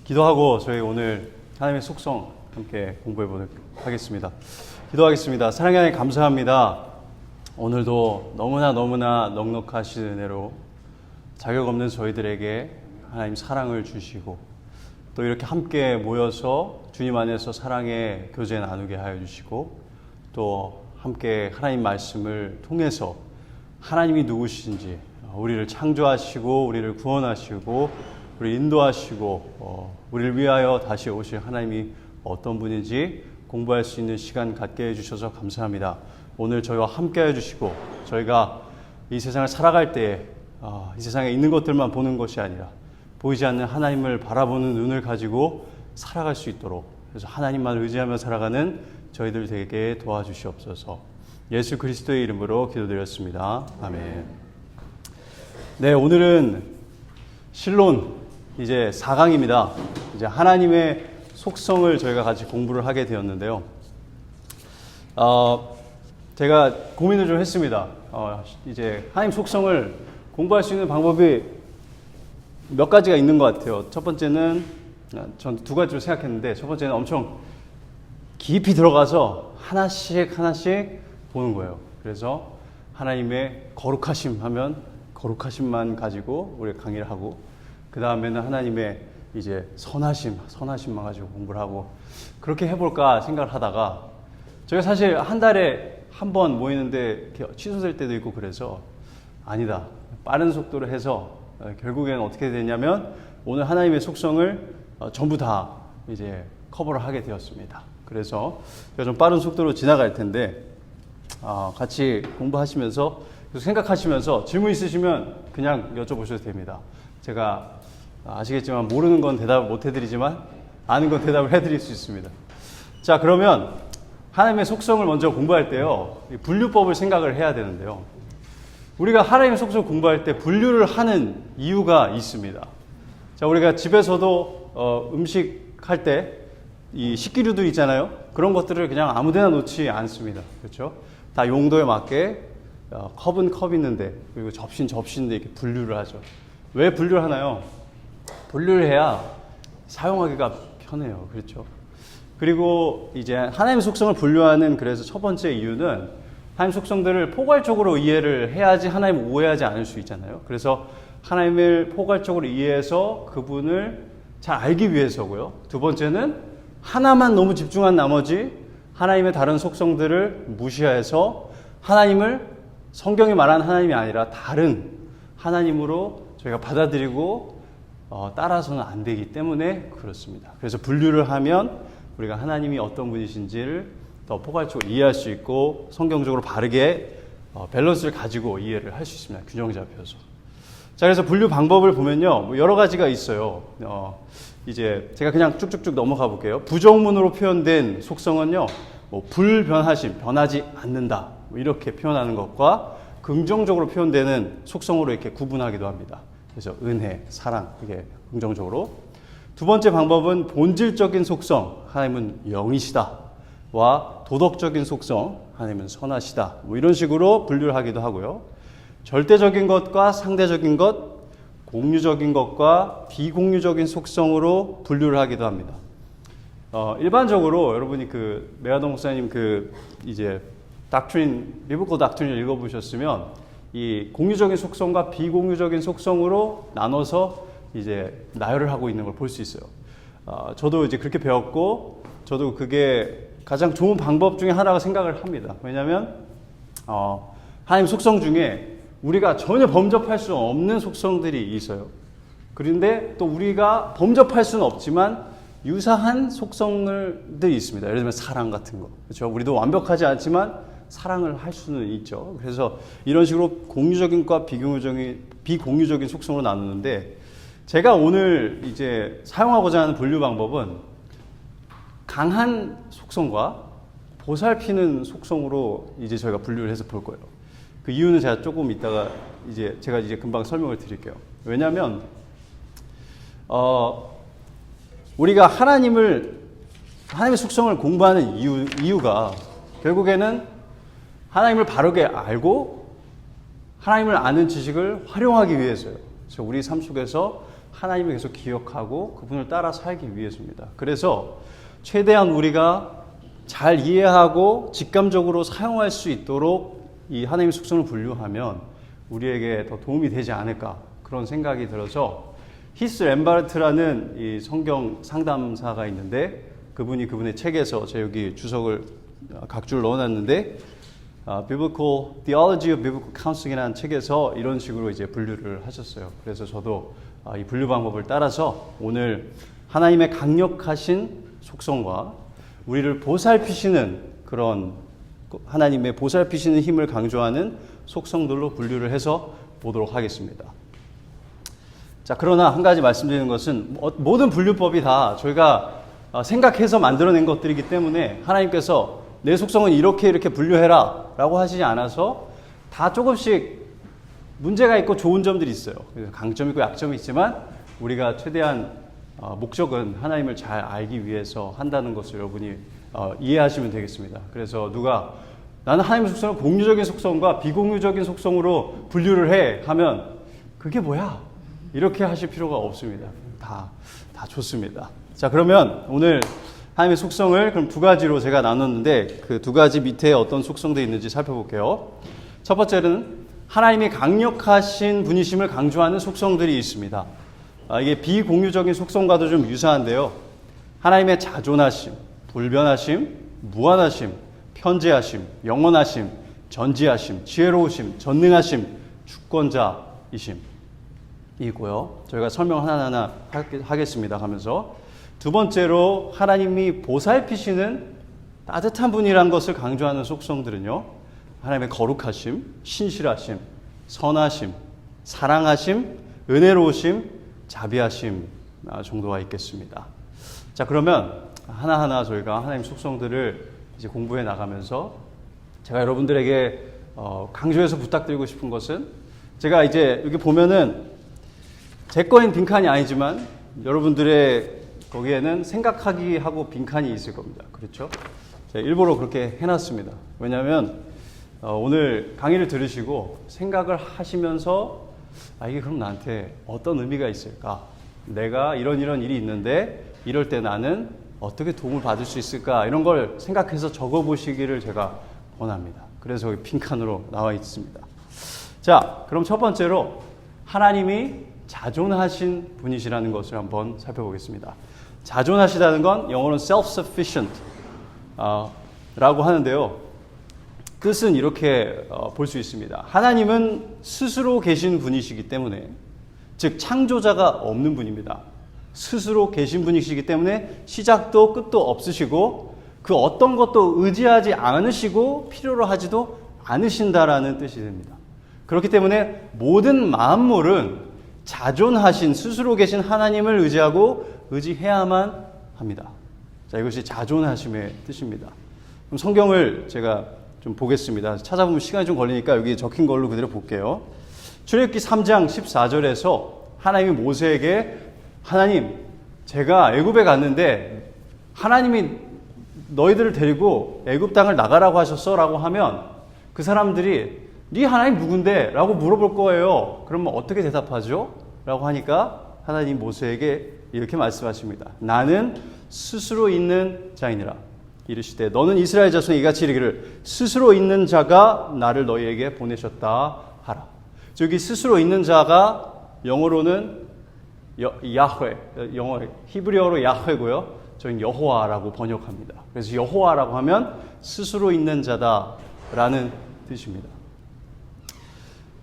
기도하고 저희 오늘 하나님의 속성 함께 공부해 보도록 하겠습니다. 기도하겠습니다. 사랑의 하나님 감사합니다. 오늘도 너무나 넉넉하신 은혜로 자격 없는 저희들에게 하나님 사랑을 주시고 또 이렇게 함께 모여서 주님 안에서 사랑의 교제 나누게 하여 주시고 또 함께 하나님 말씀을 통해서 하나님이 누구신지 우리를 창조하시고 우리를 구원하시고 우리를 인도하시고 우리를 위하여 다시 오실 하나님이 어떤 분인지 공부할 수 있는 시간 갖게 해주셔서 감사합니다. 오늘 저희와 함께 해주시고 저희가 이 세상을 살아갈 때에 이 세상에 있는 것들만 보는 것이 아니라 보이지 않는 하나님을 바라보는 눈을 가지고 살아갈 수 있도록 그래서 하나님만 의지하며 살아가는 저희들 되게 도와주시옵소서. 예수 그리스도의 이름으로 기도드렸습니다. 아멘. 네, 오늘은 실론 이제 4강입니다. 이제 하나님의 속성을 저희가 같이 공부를 하게 되었는데요. 제가 고민을 좀 했습니다. 이제 하나님 속성을 공부할 수 있는 방법이 몇 가지가 있는 것 같아요. 첫 번째는 전 두 가지로 생각했는데 첫 번째는 엄청 깊이 들어가서 하나씩 보는 거예요. 그래서 하나님의 거룩하심 하면 거룩하심만 가지고 우리가 강의를 하고 그 다음에는 하나님의 이제 선하심만 가지고 공부를 하고 그렇게 해볼까 생각을 하다가 제가 사실 한 달에 한 번 모이는데 취소될 때도 있고 그래서 아니다. 빠른 속도로 해서 결국에는 어떻게 되냐면 오늘 하나님의 속성을 전부 다 이제 커버를 하게 되었습니다. 그래서 제가 좀 빠른 속도로 지나갈 텐데 같이 공부하시면서 생각하시면서 질문 있으시면 그냥 여쭤보셔도 됩니다. 제가 아시겠지만 모르는 건 대답을 못 해드리지만 아는 건 대답을 해드릴 수 있습니다. 자, 그러면 하나님의 속성을 먼저 공부할 때요. 분류법을 생각을 해야 되는데요. 우리가 하나님의 속성을 공부할 때 분류를 하는 이유가 있습니다. 자, 우리가 집에서도 음식 할 때 이 식기류들 있잖아요. 그런 것들을 그냥 아무데나 놓지 않습니다. 그렇죠? 다 용도에 맞게 컵은 컵 있는데 그리고 접시는 접시인데 이렇게 분류를 하죠. 왜 분류를 하나요? 분류를 해야 사용하기가 편해요. 그렇죠? 그리고 이제 하나님의 속성을 분류하는 그래서 첫 번째 이유는 하나님 속성들을 포괄적으로 이해를 해야지 하나님을 오해하지 않을 수 있잖아요. 그래서 하나님을 포괄적으로 이해해서 그분을 잘 알기 위해서고요. 두 번째는 하나만 너무 집중한 나머지 하나님의 다른 속성들을 무시해서 하나님을 성경이 말하는 하나님이 아니라 다른 하나님으로 저희가 받아들이고 따라서는 안 되기 때문에 그렇습니다. 그래서 분류를 하면 우리가 하나님이 어떤 분이신지를 더 포괄적으로 이해할 수 있고 성경적으로 바르게 밸런스를 가지고 이해를 할 수 있습니다. 균형 잡혀서. 자, 그래서 분류 방법을 보면요, 여러 가지가 있어요. 이제 제가 그냥 쭉쭉쭉 넘어가 볼게요. 부정문으로 표현된 속성은요, 불변하심, 변하지 않는다, 이렇게 표현하는 것과 긍정적으로 표현되는 속성으로 이렇게 구분하기도 합니다. 그래서 은혜, 사랑, 이게 긍정적으로. 두 번째 방법은 본질적인 속성, 하나님은 영이시다, 와 도덕적인 속성, 하나님은 선하시다, 이런 식으로 분류를 하기도 하고요. 절대적인 것과 상대적인 것, 공유적인 것과 비공유적인 속성으로 분류를 하기도 합니다. 일반적으로 여러분이 메가동 목사님 이제 비블리컬 닥트린을 읽어보셨으면 이 공유적인 속성과 비공유적인 속성으로 나눠서 이제 나열을 하고 있는 걸 볼 수 있어요. 저도 이제 그렇게 배웠고 저도 그게 가장 좋은 방법 중에 하나가 생각을 합니다. 왜냐하면 하나님 속성 중에 우리가 전혀 범접할 수 없는 속성들이 있어요. 그런데 또 우리가 범접할 수는 없지만 유사한 속성들이 있습니다. 예를 들면 사랑 같은 거. 그렇죠? 우리도 완벽하지 않지만 사랑을 할 수는 있죠. 그래서 이런 식으로 공유적인과 비공유적인 속성으로 나누는데 제가 오늘 이제 사용하고자 하는 분류 방법은 강한 속성과 보살피는 속성으로 이제 저희가 분류를 해서 볼 거예요. 그 이유는 제가 조금 이따가 제가 금방 설명을 드릴게요. 왜냐하면 우리가 하나님의 속성을 공부하는 이유가 결국에는 하나님을 바르게 알고 하나님을 아는 지식을 활용하기 위해서요. 그래서 우리 삶 속에서 하나님을 계속 기억하고 그분을 따라 살기 위해서입니다. 그래서 최대한 우리가 잘 이해하고 직감적으로 사용할 수 있도록 이 하나님의 속성을 분류하면 우리에게 더 도움이 되지 않을까 그런 생각이 들어서 히스 램바르트라는 이 성경 상담사가 있는데 그분이 그분의 책에서 제가 여기 주석을 각 줄 넣어놨는데 Biblical Theology of Biblical Counseling이라는 책에서 이런 식으로 이제 분류를 하셨어요. 그래서 저도 이 분류 방법을 따라서 오늘 하나님의 강력하신 속성과 우리를 보살피시는 그런 하나님의 보살피시는 힘을 강조하는 속성들로 분류를 해서 보도록 하겠습니다. 자, 그러나 한 가지 말씀드리는 것은 모든 분류법이 다 저희가 생각해서 만들어낸 것들이기 때문에 하나님께서 내 속성은 이렇게 분류해라 라고 하시지 않아서 다 조금씩 문제가 있고 좋은 점들이 있어요. 강점이 있고 약점이 있지만 우리가 최대한 목적은 하나님을 잘 알기 위해서 한다는 것을 여러분이 이해하시면 되겠습니다. 그래서 누가 나는 하나님의 속성을 공유적인 속성과 비공유적인 속성으로 분류를 해 하면 그게 뭐야? 이렇게 하실 필요가 없습니다. 다 좋습니다. 자, 그러면 오늘 하나님의 속성을 그럼 두 가지로 제가 나눴는데 그 두 가지 밑에 어떤 속성들이 있는지 살펴볼게요. 첫 번째는 하나님이 강력하신 분이심을 강조하는 속성들이 있습니다. 이게 비공유적인 속성과도 좀 유사한데요. 하나님의 자존하심, 불변하심, 무한하심, 편재하심, 영원하심, 전지하심, 지혜로우심, 전능하심, 주권자이심 이고요. 저희가 설명 하나하나 하겠습니다. 하면서 두 번째로 하나님이 보살피시는 따뜻한 분이라는 것을 강조하는 속성들은요. 하나님의 거룩하심, 신실하심, 선하심, 사랑하심, 은혜로우심, 자비하심 정도가 있겠습니다. 자, 그러면 하나하나 저희가 하나님 속성들을 이제 공부해 나가면서 제가 여러분들에게 강조해서 부탁드리고 싶은 것은 제가 이제 여기 보면은 제 거인 빈칸이 아니지만 여러분들의 거기에는 생각하기 하고 빈칸이 있을 겁니다. 그렇죠? 제가 일부러 그렇게 해놨습니다. 왜냐하면 오늘 강의를 들으시고 생각을 하시면서 이게 그럼 나한테 어떤 의미가 있을까? 내가 이런 일이 있는데 이럴 때 나는 어떻게 도움을 받을 수 있을까? 이런 걸 생각해서 적어보시기를 제가 원합니다. 그래서 여기 빈칸으로 나와 있습니다. 자, 그럼 첫 번째로 하나님이 자존하신 분이시라는 것을 한번 살펴보겠습니다. 자존하시다는 건 영어로는 self-sufficient 라고 하는데요. 뜻은 이렇게 볼 수 있습니다. 하나님은 스스로 계신 분이시기 때문에, 즉 창조자가 없는 분입니다. 스스로 계신 분이시기 때문에 시작도 끝도 없으시고 그 어떤 것도 의지하지 않으시고 필요로 하지도 않으신다라는 뜻이 됩니다. 그렇기 때문에 모든 만물은 자존하신 스스로 계신 하나님을 의지해야만 합니다. 자, 이것이 자존하심의 뜻입니다. 그럼 성경을 제가 좀 보겠습니다. 찾아보면 시간이 좀 걸리니까 여기 적힌 걸로 그대로 볼게요. 출애굽기 3장 14절에서 하나님이 모세에게 하나님, 제가 애굽에 갔는데 하나님이 너희들을 데리고 애굽 땅을 나가라고 하셨어? 라고 하면 그 사람들이 네 하나님 누군데? 라고 물어볼 거예요. 그러면 어떻게 대답하죠? 라고 하니까 하나님 모세에게 이렇게 말씀하십니다. 나는 스스로 있는 자이니라. 이르시되 너는 이스라엘 자손이 이같이 이르기를 스스로 있는 자가 나를 너희에게 보내셨다 하라. 여기 스스로 있는 자가 영어로는 야훼, 영어 히브리어로 야훼고요. 저희는 여호와라고 번역합니다. 그래서 여호와라고 하면 스스로 있는 자다라는 뜻입니다.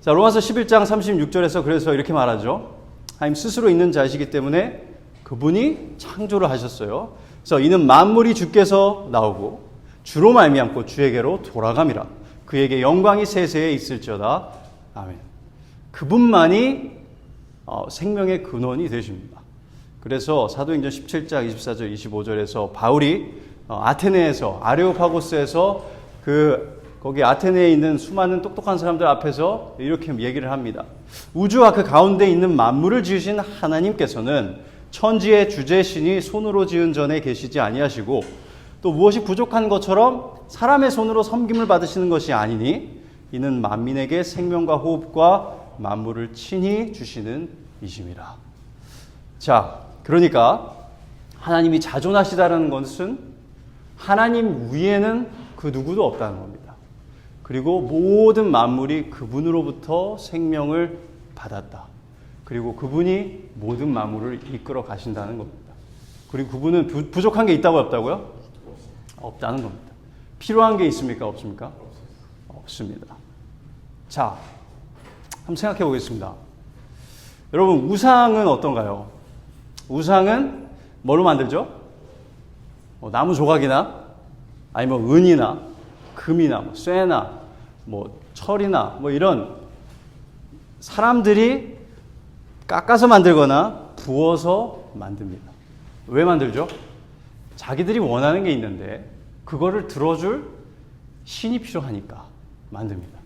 자, 로마서 11장 36절에서 그래서 이렇게 말하죠. 하나님 스스로 있는 자이시기 때문에 그분이 창조를 하셨어요. 그래서 이는 만물이 주께서 나오고 주로 말미암고 주에게로 돌아감이라. 그에게 영광이 세세에 있을지어다. 아멘. 그분만이 생명의 근원이 되십니다. 그래서 사도행전 17장 24절 25절에서 바울이 아테네에서 아레오파고스에서 거기 아테네에 있는 수많은 똑똑한 사람들 앞에서 이렇게 얘기를 합니다. 우주와 그 가운데 있는 만물을 지으신 하나님께서는 천지의 주재신이 손으로 지은 전에 계시지 아니하시고 또 무엇이 부족한 것처럼 사람의 손으로 섬김을 받으시는 것이 아니니 이는 만민에게 생명과 호흡과 만물을 친히 주시는 이심이라. 자, 그러니까 하나님이 자존하시다는 것은 하나님 위에는 그 누구도 없다는 겁니다. 그리고 모든 만물이 그분으로부터 생명을 받았다. 그리고 그분이 모든 만물을 이끌어 가신다는 겁니다. 그리고 그분은 부족한 게 있다고 없다고요? 없다는 겁니다. 필요한 게 있습니까? 없습니까? 없습니다. 자, 한번 생각해 보겠습니다. 여러분, 우상은 어떤가요? 우상은 뭘로 만들죠? 나무 조각이나 아니면 은이나 금이나 쇠나 철이나 이런 사람들이 깎아서 만들거나 부어서 만듭니다. 왜 만들죠? 자기들이 원하는 게 있는데 그거를 들어줄 신이 필요하니까 만듭니다.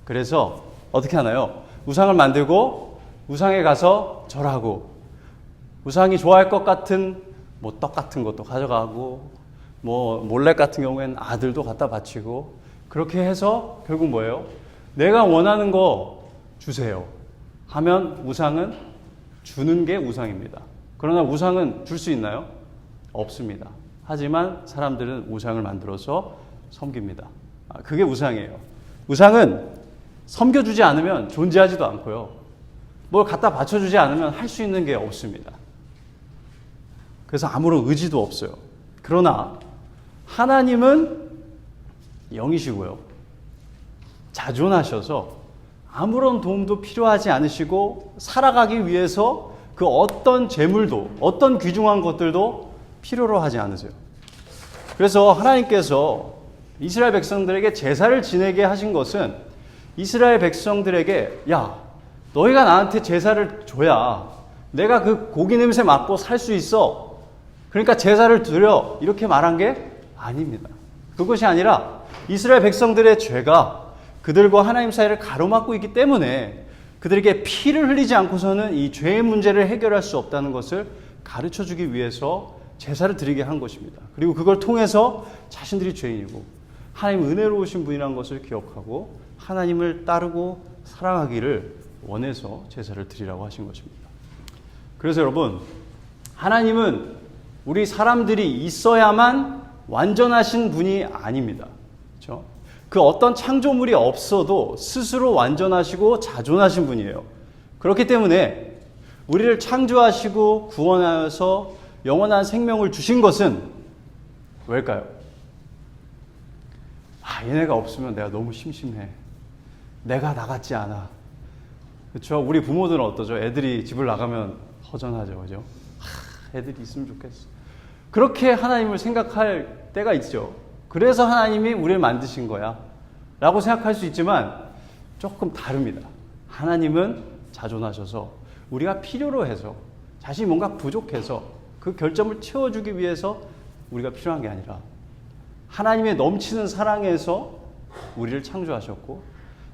그래서 어떻게 하나요? 우상을 만들고 우상에 가서 절하고 우상이 좋아할 것 같은 떡 같은 것도 가져가고 몰래 같은 경우에는 아들도 갖다 바치고 그렇게 해서 결국 뭐예요? 내가 원하는 거 주세요 하면 우상은 주는 게 우상입니다. 그러나 우상은 줄 수 있나요? 없습니다. 하지만 사람들은 우상을 만들어서 섬깁니다. 그게 우상이에요. 우상은 섬겨주지 않으면 존재하지도 않고요. 뭘 갖다 바쳐주지 않으면 할 수 있는 게 없습니다. 그래서 아무런 의지도 없어요. 그러나 하나님은 영이시고요. 자존하셔서 아무런 도움도 필요하지 않으시고 살아가기 위해서 그 어떤 재물도 어떤 귀중한 것들도 필요로 하지 않으세요. 그래서 하나님께서 이스라엘 백성들에게 제사를 지내게 하신 것은 이스라엘 백성들에게 야, 너희가 나한테 제사를 줘야 내가 그 고기 냄새 맡고 살 수 있어. 그러니까 제사를 드려. 이렇게 말한 게 아닙니다. 그것이 아니라 이스라엘 백성들의 죄가 그들과 하나님 사이를 가로막고 있기 때문에 그들에게 피를 흘리지 않고서는 이 죄의 문제를 해결할 수 없다는 것을 가르쳐주기 위해서 제사를 드리게 한 것입니다. 그리고 그걸 통해서 자신들이 죄인이고 하나님 은혜로우신 분이라는 것을 기억하고 하나님을 따르고 사랑하기를 원해서 제사를 드리라고 하신 것입니다. 그래서 여러분, 하나님은 우리 사람들이 있어야만 완전하신 분이 아닙니다. 그렇죠? 그 어떤 창조물이 없어도 스스로 완전하시고 자존하신 분이에요. 그렇기 때문에 우리를 창조하시고 구원하여서 영원한 생명을 주신 것은 왜일까요? 얘네가 없으면 내가 너무 심심해. 내가 나같지 않아. 그렇죠? 우리 부모들은 어떠죠? 애들이 집을 나가면 허전하죠. 그죠? 애들이 있으면 좋겠어. 그렇게 하나님을 생각할 때가 있죠. 그래서 하나님이 우리를 만드신 거야 라고 생각할 수 있지만 조금 다릅니다. 하나님은 자존하셔서 우리가 필요로 해서 자신이 뭔가 부족해서 그 결점을 채워주기 위해서 우리가 필요한 게 아니라 하나님의 넘치는 사랑에서 우리를 창조하셨고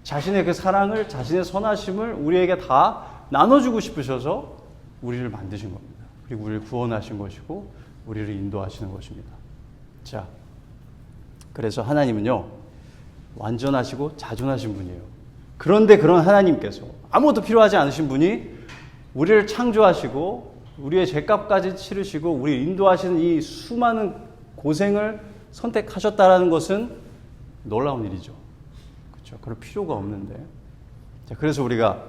자신의 그 사랑을, 자신의 선하심을 우리에게 다 나눠주고 싶으셔서 우리를 만드신 겁니다. 그리고 우리를 구원하신 것이고 우리를 인도하시는 것입니다. 자, 그래서 하나님은요, 완전하시고 자존하신 분이에요. 그런데 그런 하나님께서 아무것도 필요하지 않으신 분이 우리를 창조하시고 우리의 죄값까지 치르시고 우리를 인도하시는 이 수많은 고생을 선택하셨다라는 것은 놀라운 일이죠. 그렇죠? 그럴 필요가 없는데. 자, 그래서 우리가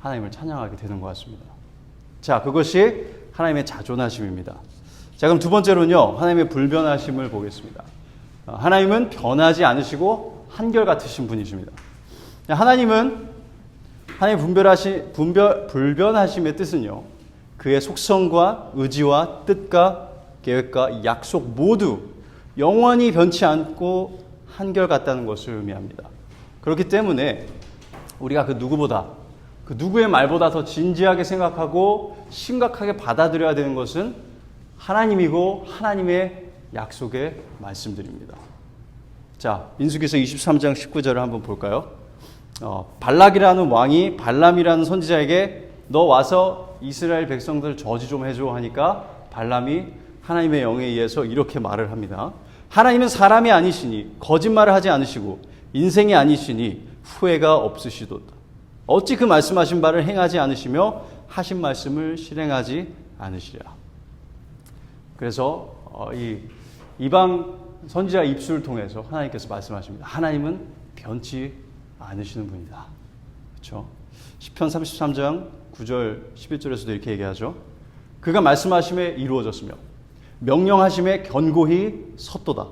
하나님을 찬양하게 되는 것 같습니다. 자, 그것이 하나님의 자존하심입니다. 자, 그럼 두 번째로는요, 하나님의 불변하심을 보겠습니다. 하나님은 변하지 않으시고 한결같으신 분이십니다. 하나님의 불변하심의 뜻은요, 그의 속성과 의지와 뜻과 계획과 약속 모두 영원히 변치 않고 한결같다는 것을 의미합니다. 그렇기 때문에 우리가 그 누구보다, 그 누구의 말보다 더 진지하게 생각하고 심각하게 받아들여야 되는 것은 하나님이고 하나님의 약속의 말씀들입니다. 자, 민수기서 23장 19절을 한번 볼까요? 발락이라는 왕이 발람이라는 선지자에게 너 와서 이스라엘 백성들 저지 좀 해줘 하니까 발람이 하나님의 영에 의해서 이렇게 말을 합니다. 하나님은 사람이 아니시니 거짓말을 하지 않으시고 인생이 아니시니 후회가 없으시도다. 어찌 그 말씀하신 바를 행하지 않으시며 하신 말씀을 실행하지 않으시리라. 그래서 이 이방 선지자 입술을 통해서 하나님께서 말씀하십니다. 하나님은 변치 않으시는 분이다. 그렇죠? 시편 33장 9절 11절에서도 이렇게 얘기하죠. 그가 말씀하심에 이루어졌으며 명령하심에 견고히 섰도다.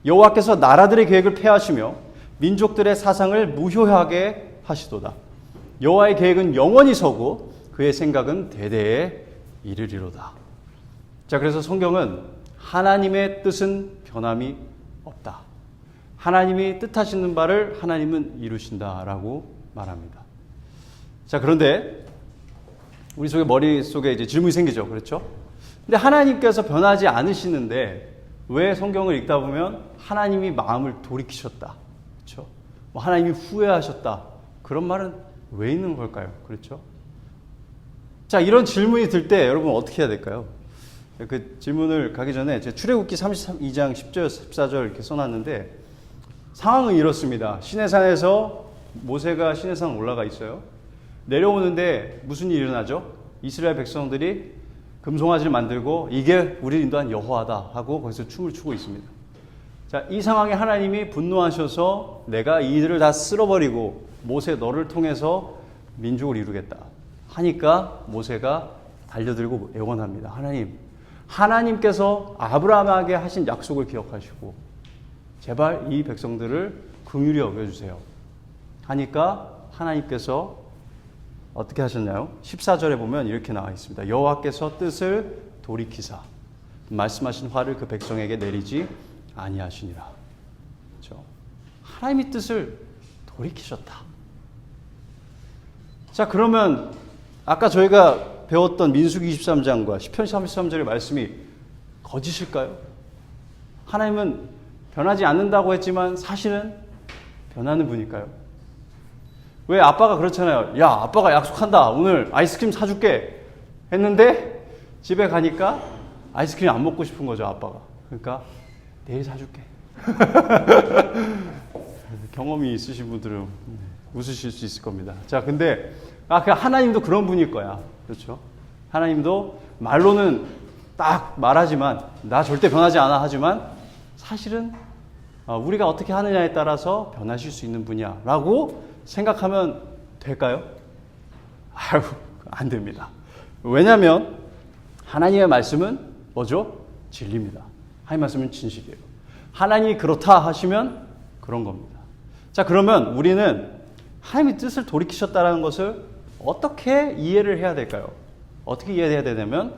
여호와께서 나라들의 계획을 폐하시며 민족들의 사상을 무효하게 하시도다. 여호와의 계획은 영원히 서고 그의 생각은 대대에 이르리로다. 자, 그래서 성경은 하나님의 뜻은 변함이 없다. 하나님이 뜻하시는 바를 하나님은 이루신다라고 말합니다. 자, 그런데 우리 속에 머릿속에 이제 질문이 생기죠. 그렇죠? 근데 하나님께서 변하지 않으시는데 왜 성경을 읽다 보면 하나님이 마음을 돌이키셨다. 그렇죠? 뭐 하나님이 후회하셨다. 그런 말은 왜 있는 걸까요? 그렇죠? 자, 이런 질문이 들 때 여러분 어떻게 해야 될까요? 그 질문을 가기 전에 제가 출애굽기 32장 10절 14절 이렇게 써놨는데 상황은 이렇습니다. 시내산에서 모세가 시내산 올라가 있어요. 내려오는데 무슨 일이 일어나죠? 이스라엘 백성들이 금송아지를 만들고 이게 우리를 인도한 여호와다 하고 거기서 춤을 추고 있습니다. 자, 이 상황에 하나님이 분노하셔서 내가 이들을 다 쓸어버리고 모세 너를 통해서 민족을 이루겠다 하니까 모세가 달려들고 애원합니다. 하나님께서 아브라함에게 하신 약속을 기억하시고 제발 이 백성들을 긍휼히 여겨주세요 하니까 하나님께서 어떻게 하셨나요? 14절에 보면 이렇게 나와 있습니다. 여호와께서 뜻을 돌이키사 말씀하신 화를 그 백성에게 내리지 아니하시니라. 그렇죠? 하나님이 뜻을 돌이키셨다. 자, 그러면 아까 저희가 배웠던 민수기 23장과 시편 33절의 말씀이 거짓일까요? 하나님은 변하지 않는다고 했지만 사실은 변하는 분일까요? 왜 아빠가 그렇잖아요. 야, 아빠가 약속한다. 오늘 아이스크림 사줄게 했는데 집에 가니까 아이스크림 안 먹고 싶은 거죠, 아빠가. 그러니까 내일 사줄게. 경험이 있으신 분들은 웃으실 수 있을 겁니다. 자, 근데 하나님도 그런 분일 거야. 그렇죠? 하나님도 말로는 딱 말하지만 나 절대 변하지 않아 하지만 사실은 우리가 어떻게 하느냐에 따라서 변하실 수 있는 분이야 라고 생각하면 될까요? 아유, 안 됩니다. 왜냐하면 하나님의 말씀은 뭐죠? 진리입니다. 하나님의 말씀은 진실이에요. 하나님이 그렇다 하시면 그런 겁니다. 자, 그러면 우리는 하나님의 뜻을 돌이키셨다는 것을 어떻게 이해를 해야 될까요? 어떻게 이해해야 되냐면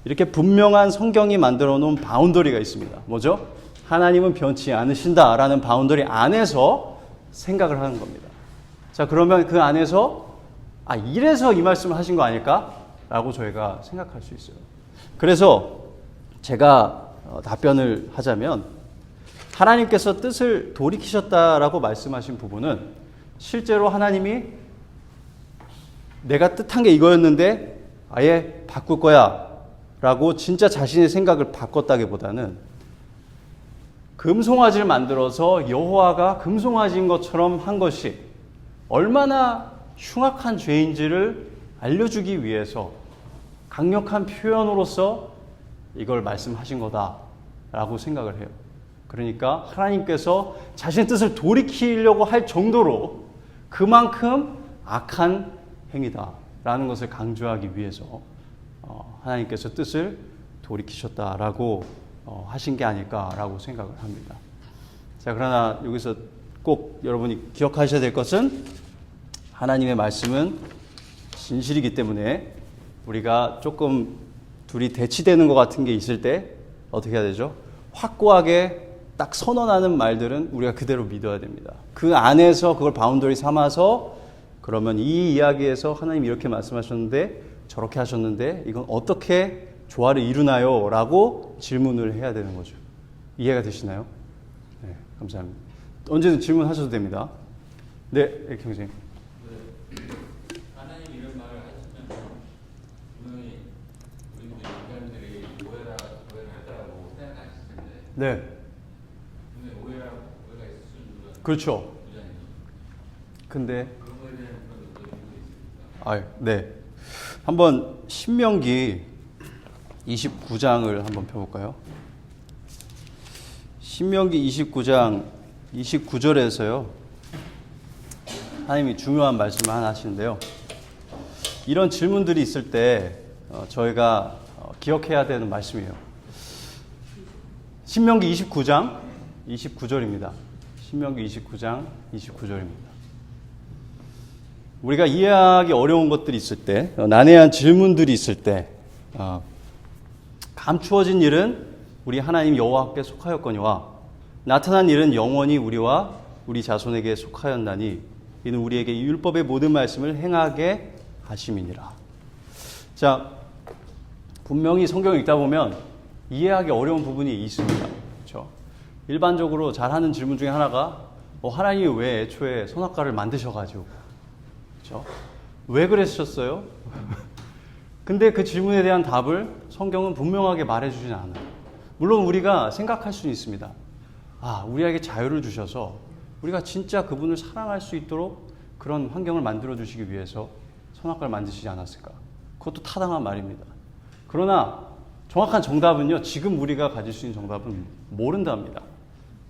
이렇게 분명한 성경이 만들어 놓은 바운더리가 있습니다. 뭐죠? 하나님은 변치 않으신다라는 바운더리 안에서 생각을 하는 겁니다. 자, 그러면 그 안에서 이래서 이 말씀을 하신 거 아닐까라고 저희가 생각할 수 있어요. 그래서 제가 답변을 하자면 하나님께서 뜻을 돌이키셨다라고 말씀하신 부분은 실제로 하나님이 내가 뜻한 게 이거였는데 아예 바꿀 거야 라고 진짜 자신의 생각을 바꿨다기보다는 금송아지를 만들어서 여호와가 금송아지인 것처럼 한 것이 얼마나 흉악한 죄인지를 알려주기 위해서 강력한 표현으로서 이걸 말씀하신 거다라고 생각을 해요. 그러니까 하나님께서 자신의 뜻을 돌이키려고 할 정도로 그만큼 악한 행위다라는 것을 강조하기 위해서 하나님께서 뜻을 돌이키셨다라고 하신 게 아닐까라고 생각을 합니다. 자, 그러나 여기서 꼭 여러분이 기억하셔야 될 것은 하나님의 말씀은 진실이기 때문에 우리가 조금 둘이 대치되는 것 같은 게 있을 때 어떻게 해야 되죠? 확고하게 딱 선언하는 말들은 우리가 그대로 믿어야 됩니다. 그 안에서 그걸 바운더리 삼아서 그러면 이 이야기에서 하나님 이렇게 말씀하셨는데 저렇게 하셨는데 이건 어떻게 조화를 이루나요? 라고 질문을 해야 되는 거죠. 이해가 되시나요? 네, 감사합니다. 언제든 질문하셔도 됩니다. 네, 형님. 하나님 이런 말을 하시면 분명히 우리도 인간들이 오해를 했다고 생각하실 텐데. 네. 근데 오해가 있을 수 있는 그렇죠. 근데 그런 거에 대한 그런 의견이 있습니까? 네. 한번 신명기 29장을 한번 펴볼까요? 신명기 29장 29절에서요. 하나님이 중요한 말씀을 하나 하시는데요. 이런 질문들이 있을 때 저희가 기억해야 되는 말씀이에요. 신명기 29장 29절입니다. 신명기 29장 29절입니다. 우리가 이해하기 어려운 것들이 있을 때, 난해한 질문들이 있을 때, 감추어진 일은 우리 하나님 여호와께 속하였거니와 나타난 일은 영원히 우리와 우리 자손에게 속하였나니 이는 우리에게 이 율법의 모든 말씀을 행하게 하심이니라. 자, 분명히 성경을 읽다 보면 이해하기 어려운 부분이 있습니다. 그렇죠? 일반적으로 잘 하는 질문 중에 하나가 하나님이 왜 애초에 선악과를 만드셔가지고, 그렇죠? 왜 그러셨어요? 근데 그 질문에 대한 답을 성경은 분명하게 말해주진 않아요. 물론 우리가 생각할 수는 있습니다. 우리에게 자유를 주셔서 우리가 진짜 그분을 사랑할 수 있도록 그런 환경을 만들어 주시기 위해서 선악과를 만드시지 않았을까? 그것도 타당한 말입니다. 그러나 정확한 정답은요, 지금 우리가 가질 수 있는 정답은 모른답니다.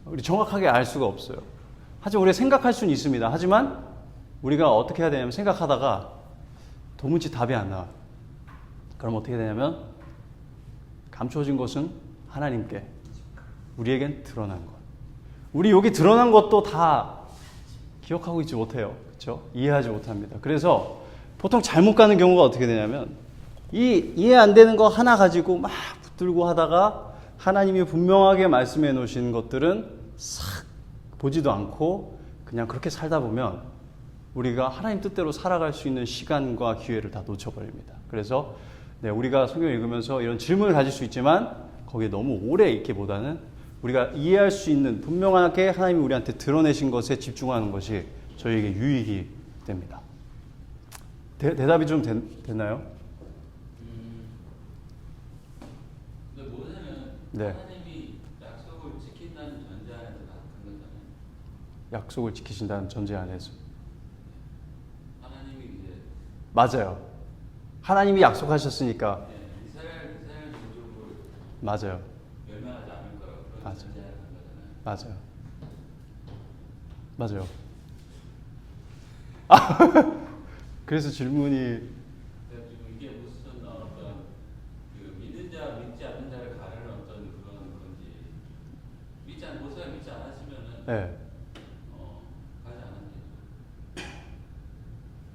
우리 정확하게 알 수가 없어요. 하지만 우리가 생각할 수는 있습니다. 하지만 우리가 어떻게 해야 되냐면 생각하다가 도무지 답이 안 나와요. 그럼 어떻게 되냐면 감춰진 것은 하나님께, 우리에겐 드러난 것. 우리 여기 드러난 것도 다 기억하고 있지 못해요. 그렇죠? 이해하지 못합니다. 그래서 보통 잘못 가는 경우가 어떻게 되냐면 이해 안 되는 거 하나 가지고 막 붙들고 하다가 하나님이 분명하게 말씀해 놓으신 것들은 싹 보지도 않고 그냥 그렇게 살다 보면 우리가 하나님 뜻대로 살아갈 수 있는 시간과 기회를 다 놓쳐버립니다. 그래서 우리가 성경을 읽으면서 이런 질문을 가질 수 있지만 거기에 너무 오래 있기보다는 우리가 이해할 수 있는 분명하게 하나님이 우리한테 드러내신 것에 집중하는 것이 저희에게 유익이 됩니다. 대답이 좀 됐나요? 근데 모세는 네. 하나님이 약속을 지킨다는 전제 안에서 한 거잖아요. 약속을 지키신다는 전제 안에서. 하나님이 이제 맞아요. 하나님이 약속하셨으니까. 이스라엘 민족을 맞아요. 멸망하지 않을 거라고 그런 맞아요. 전제 안에서 한 거잖아요. 맞아요. 맞아요. 그래서 질문이 그래가지고 이게 무슨 어떤 그 믿는 자 믿지 않는 자를 가르는 어떤 그런 건지 모세가 믿지 않았으면은 네. 가지 않았겠죠.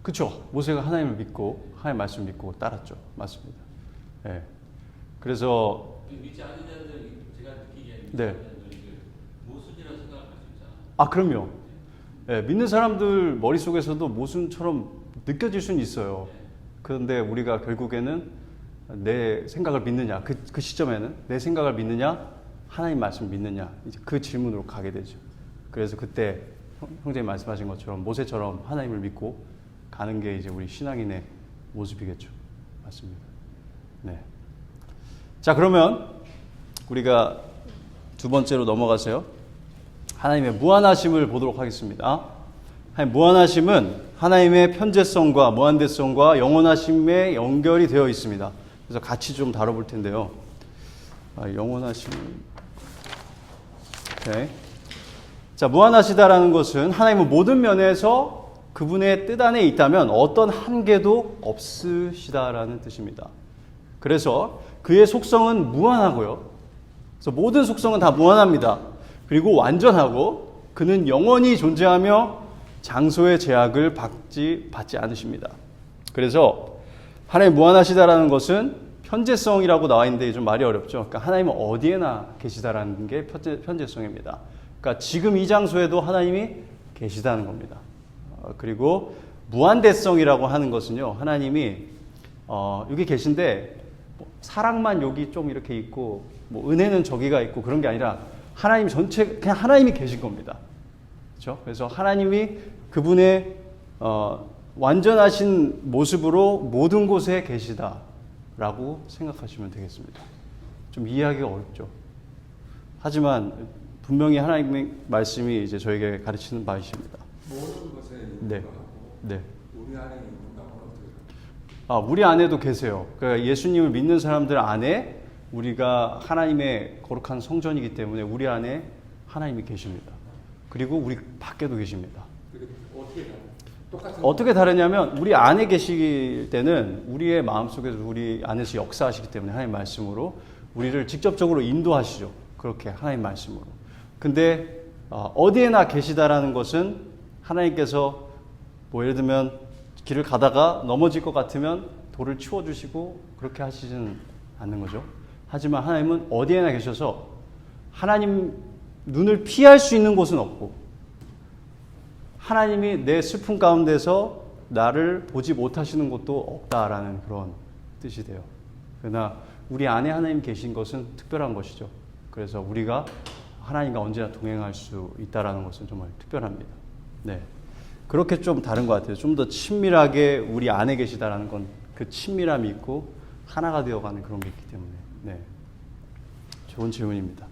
그렇죠. 모세가 하나님을 믿고 하나님 말씀을 믿고 따랐죠. 맞습니다. 네. 그래서 믿지 않는 자들 제가 느끼기에 믿지 네. 않는 자들이 모순이라고 생각할 수 있잖아요. 그럼요. 네, 믿는 사람들 머릿속에서도 모순처럼 느껴질 수는 있어요. 그런데 우리가 결국에는 내 생각을 믿느냐, 그 시점에는 내 생각을 믿느냐, 하나님 말씀을 믿느냐, 이제 그 질문으로 가게 되죠. 그래서 그때 형제님 말씀하신 것처럼 모세처럼 하나님을 믿고 가는 게 이제 우리 신앙인의 모습이겠죠. 맞습니다. 네. 자, 그러면 우리가 두 번째로 넘어가세요. 하나님의 무한하심을 보도록 하겠습니다. 하나님 무한하심은 하나님의 편재성과 무한대성과 영원하심에 연결이 되어 있습니다. 그래서 같이 좀 다뤄볼 텐데요. 영원하심. 오케이. 자, 무한하시다라는 것은 하나님은 모든 면에서 그분의 뜻 안에 있다면 어떤 한계도 없으시다라는 뜻입니다. 그래서 그의 속성은 무한하고요. 그래서 모든 속성은 다 무한합니다. 그리고 완전하고 그는 영원히 존재하며 장소의 제약을 받지 않으십니다. 그래서 하나님 무한하시다라는 것은 편재성이라고 나와 있는데 좀 말이 어렵죠. 그러니까 하나님은 어디에나 계시다라는 게 편재성입니다. 그러니까 지금 이 장소에도 하나님이 계시다는 겁니다. 그리고 무한대성이라고 하는 것은요, 하나님이 여기 계신데 사랑만 여기 좀 이렇게 있고 은혜는 저기가 있고 그런 게 아니라 하나님 전체 그냥 하나님이 계신 겁니다. 그렇죠? 그래서 하나님이 그분의 완전하신 모습으로 모든 곳에 계시다라고 생각하시면 되겠습니다. 좀 이해하기가 어렵죠. 하지만 분명히 하나님의 말씀이 이제 저에게 가르치는 바이십니다. 모든 것에 네. 불과하고 네. 우리 안에 있는 감은 어떻게 우리 안에도 계세요. 그러니까 예수님을 믿는 사람들 안에 우리가 하나님의 거룩한 성전이기 때문에 우리 안에 하나님이 계십니다. 그리고 우리 밖에도 계십니다. 어떻게 다르냐면 우리 안에 계시기 때는 우리의 마음속에서 우리 안에서 역사하시기 때문에 하나님 말씀으로 우리를 직접적으로 인도하시죠. 그렇게 하나님 말씀으로. 근데 어디에나 계시다라는 것은 하나님께서 뭐 예를 들면 길을 가다가 넘어질 것 같으면 돌을 치워주시고 그렇게 하시지는 않는 거죠. 하지만 하나님은 어디에나 계셔서 하나님 눈을 피할 수 있는 곳은 없고 하나님이 내 슬픔 가운데서 나를 보지 못하시는 곳도 없다라는 그런 뜻이 돼요. 그러나 우리 안에 하나님 계신 것은 특별한 것이죠. 그래서 우리가 하나님과 언제나 동행할 수 있다라는 것은 정말 특별합니다. 네, 그렇게 좀 다른 것 같아요. 좀 더 친밀하게 우리 안에 계시다라는 건 그 친밀함이 있고 하나가 되어가는 그런 게 있기 때문에 네, 좋은 질문입니다.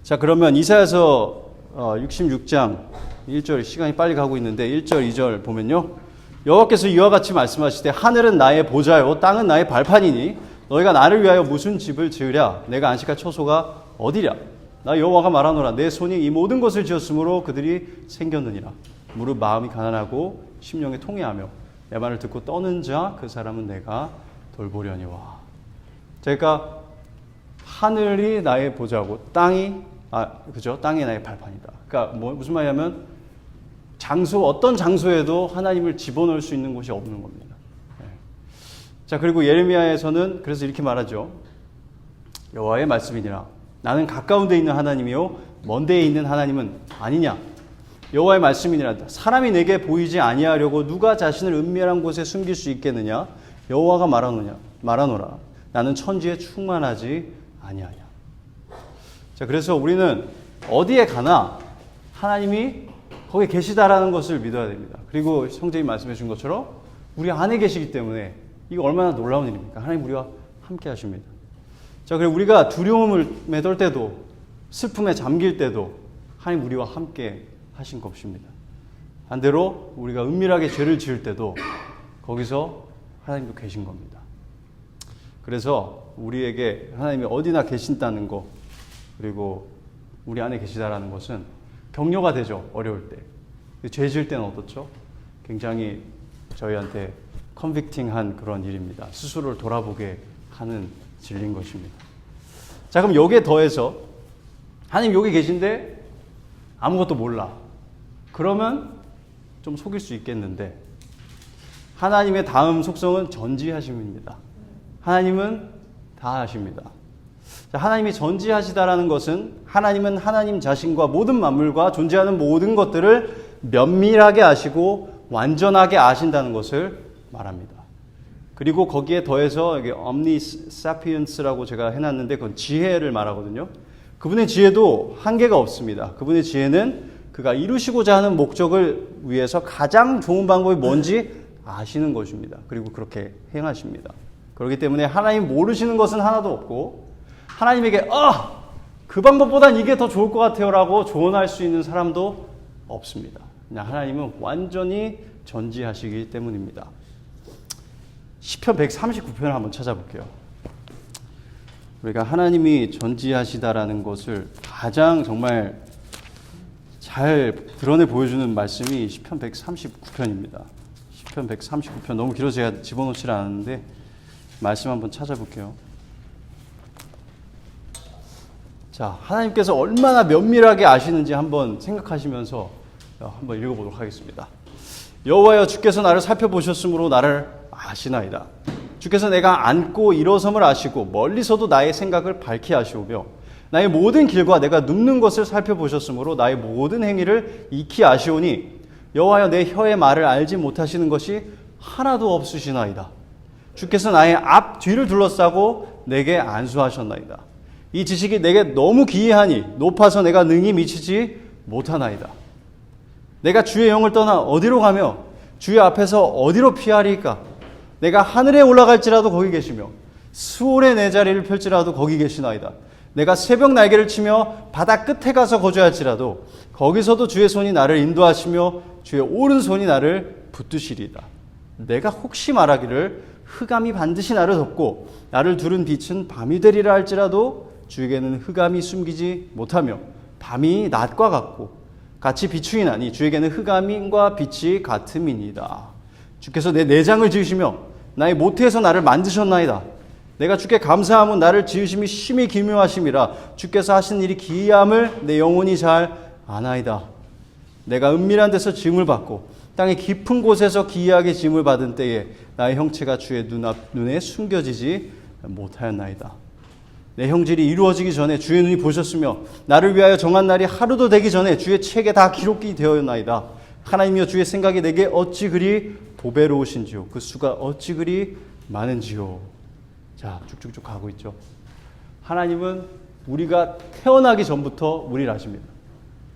자, 그러면 이사야서 66장 1절, 시간이 빨리 가고 있는데 1절, 2절 보면요. 여호와께서 이와 같이 말씀하시되 하늘은 나의 보좌요 땅은 나의 발판이니 너희가 나를 위하여 무슨 집을 지으랴. 내가 안식할 처소가 어디랴. 나 여호와가 말하노라. 내 손이 이 모든 것을 지었으므로 그들이 생겼느니라. 무릇 마음이 가난하고 심령이 통회하며 내 말을 듣고 떠는 자 그 사람은 내가 돌보려니와. 그러니까 하늘이 나의 보좌고 땅이 그죠? 땅이 나의 발판이다. 그러니까 무슨 말이냐면 어떤 장소에도 하나님을 집어넣을 수 있는 곳이 없는 겁니다. 네. 자, 그리고 예레미야에서는 그래서 이렇게 말하죠. 여호와의 말씀이니라. 나는 가까운 데 있는 하나님이요 먼 데에 있는 하나님은 아니냐. 여호와의 말씀이니라. 사람이 내게 보이지 아니하려고 누가 자신을 은밀한 곳에 숨길 수 있겠느냐. 여호와가 말하노라. 나는 천지에 충만하지 아니하냐. 자, 그래서 우리는 어디에 가나 하나님이 거기 계시다라는 것을 믿어야 됩니다. 그리고 성경이 말씀해 준 것처럼 우리 안에 계시기 때문에 이거 얼마나 놀라운 일입니까? 하나님 우리와 함께 하십니다. 자, 그리고 우리가 두려움을 매돌 때도 슬픔에 잠길 때도 하나님 우리와 함께 하신 것입니다. 반대로 우리가 은밀하게 죄를 지을 때도 거기서 하나님도 계신 겁니다. 그래서 우리에게 하나님이 어디나 계신다는 것 그리고 우리 안에 계시다라는 것은 격려가 되죠. 어려울 때. 죄 지을 때는 어떻죠? 굉장히 저희한테 컨빅팅한 그런 일입니다. 스스로를 돌아보게 하는 진리인 것입니다. 자, 그럼 여기에 더해서 하나님 여기 계신데 아무것도 몰라. 그러면 좀 속일 수 있겠는데 하나님의 다음 속성은 전지하심입니다. 하나님은 다 하십니다. 자, 하나님이 전지하시다라는 것은 하나님은 하나님 자신과 모든 만물과 존재하는 모든 것들을 면밀하게 아시고 완전하게 아신다는 것을 말합니다. 그리고 거기에 더해서 여기 omniscience라고 제가 해놨는데 그건 지혜를 말하거든요. 그분의 지혜도 한계가 없습니다. 그분의 지혜는 그가 이루시고자 하는 목적을 위해서 가장 좋은 방법이 뭔지 아시는 것입니다. 그리고 그렇게 행하십니다. 그렇기 때문에 하나님 모르시는 것은 하나도 없고 하나님에게 그 방법보단 이게 더 좋을 것 같아요 라고 조언할 수 있는 사람도 없습니다. 그냥 하나님은 완전히 전지하시기 때문입니다. 시편 139편을 한번 찾아볼게요. 우리가 하나님이 전지하시다라는 것을 가장 정말 잘 드러내 보여주는 말씀이 시편 139편입니다. 시편 139편 너무 길어서 제가 집어넣지 않았는데 말씀 한번 찾아볼게요. 자, 하나님께서 얼마나 면밀하게 아시는지 한번 생각하시면서 한번 읽어보도록 하겠습니다. 여호와여, 주께서 나를 살펴보셨으므로 나를 아시나이다. 주께서 내가 앉고 일어섬을 아시고 멀리서도 나의 생각을 밝히 아시오며 나의 모든 길과 내가 눕는 것을 살펴보셨으므로 나의 모든 행위를 익히 아시오니 여호와여, 내 혀의 말을 알지 못하시는 것이 하나도 없으시나이다. 주께서 나의 앞 뒤를 둘러싸고 내게 안수하셨나이다. 이 지식이 내게 너무 기이하니 높아서 내가 능히 미치지 못하나이다. 내가 주의 영을 떠나 어디로 가며 주의 앞에서 어디로 피하리까? 내가 하늘에 올라갈지라도 거기 계시며 수월에 내 자리를 펼지라도 거기 계시나이다. 내가 새벽 날개를 치며 바다 끝에 가서 거주할지라도 거기서도 주의 손이 나를 인도하시며 주의 오른손이 나를 붙드시리이다. 내가 혹시 말하기를 흑암이 반드시 나를 덮고 나를 두른 빛은 밤이 되리라 할지라도 주에게는 흑암이 숨기지 못하며 밤이 낮과 같고 같이 비추이 나니 주에게는 흑암과 빛이 같음이니이다. 주께서 내 내장을 지으시며 나의 모태에서 나를 만드셨나이다. 내가 주께 감사함은 나를 지으심이 심히 기묘하심이라. 주께서 하신 일이 기이함을 내 영혼이 잘 아나이다. 내가 은밀한 데서 지음을 받고 땅의 깊은 곳에서 기이하게 지음을 받은 때에 나의 형체가 주의 눈에 숨겨지지 못하였나이다. 내 형질이 이루어지기 전에 주의 눈이 보셨으며 나를 위하여 정한 날이 하루도 되기 전에 주의 책에 다 기록이 되었나이다. 하나님이여 주의 생각이 내게 어찌 그리 보배로우신지요. 그 수가 어찌 그리 많은지요. 자, 쭉쭉쭉 가고 있죠. 하나님은 우리가 태어나기 전부터 우리를 아십니다.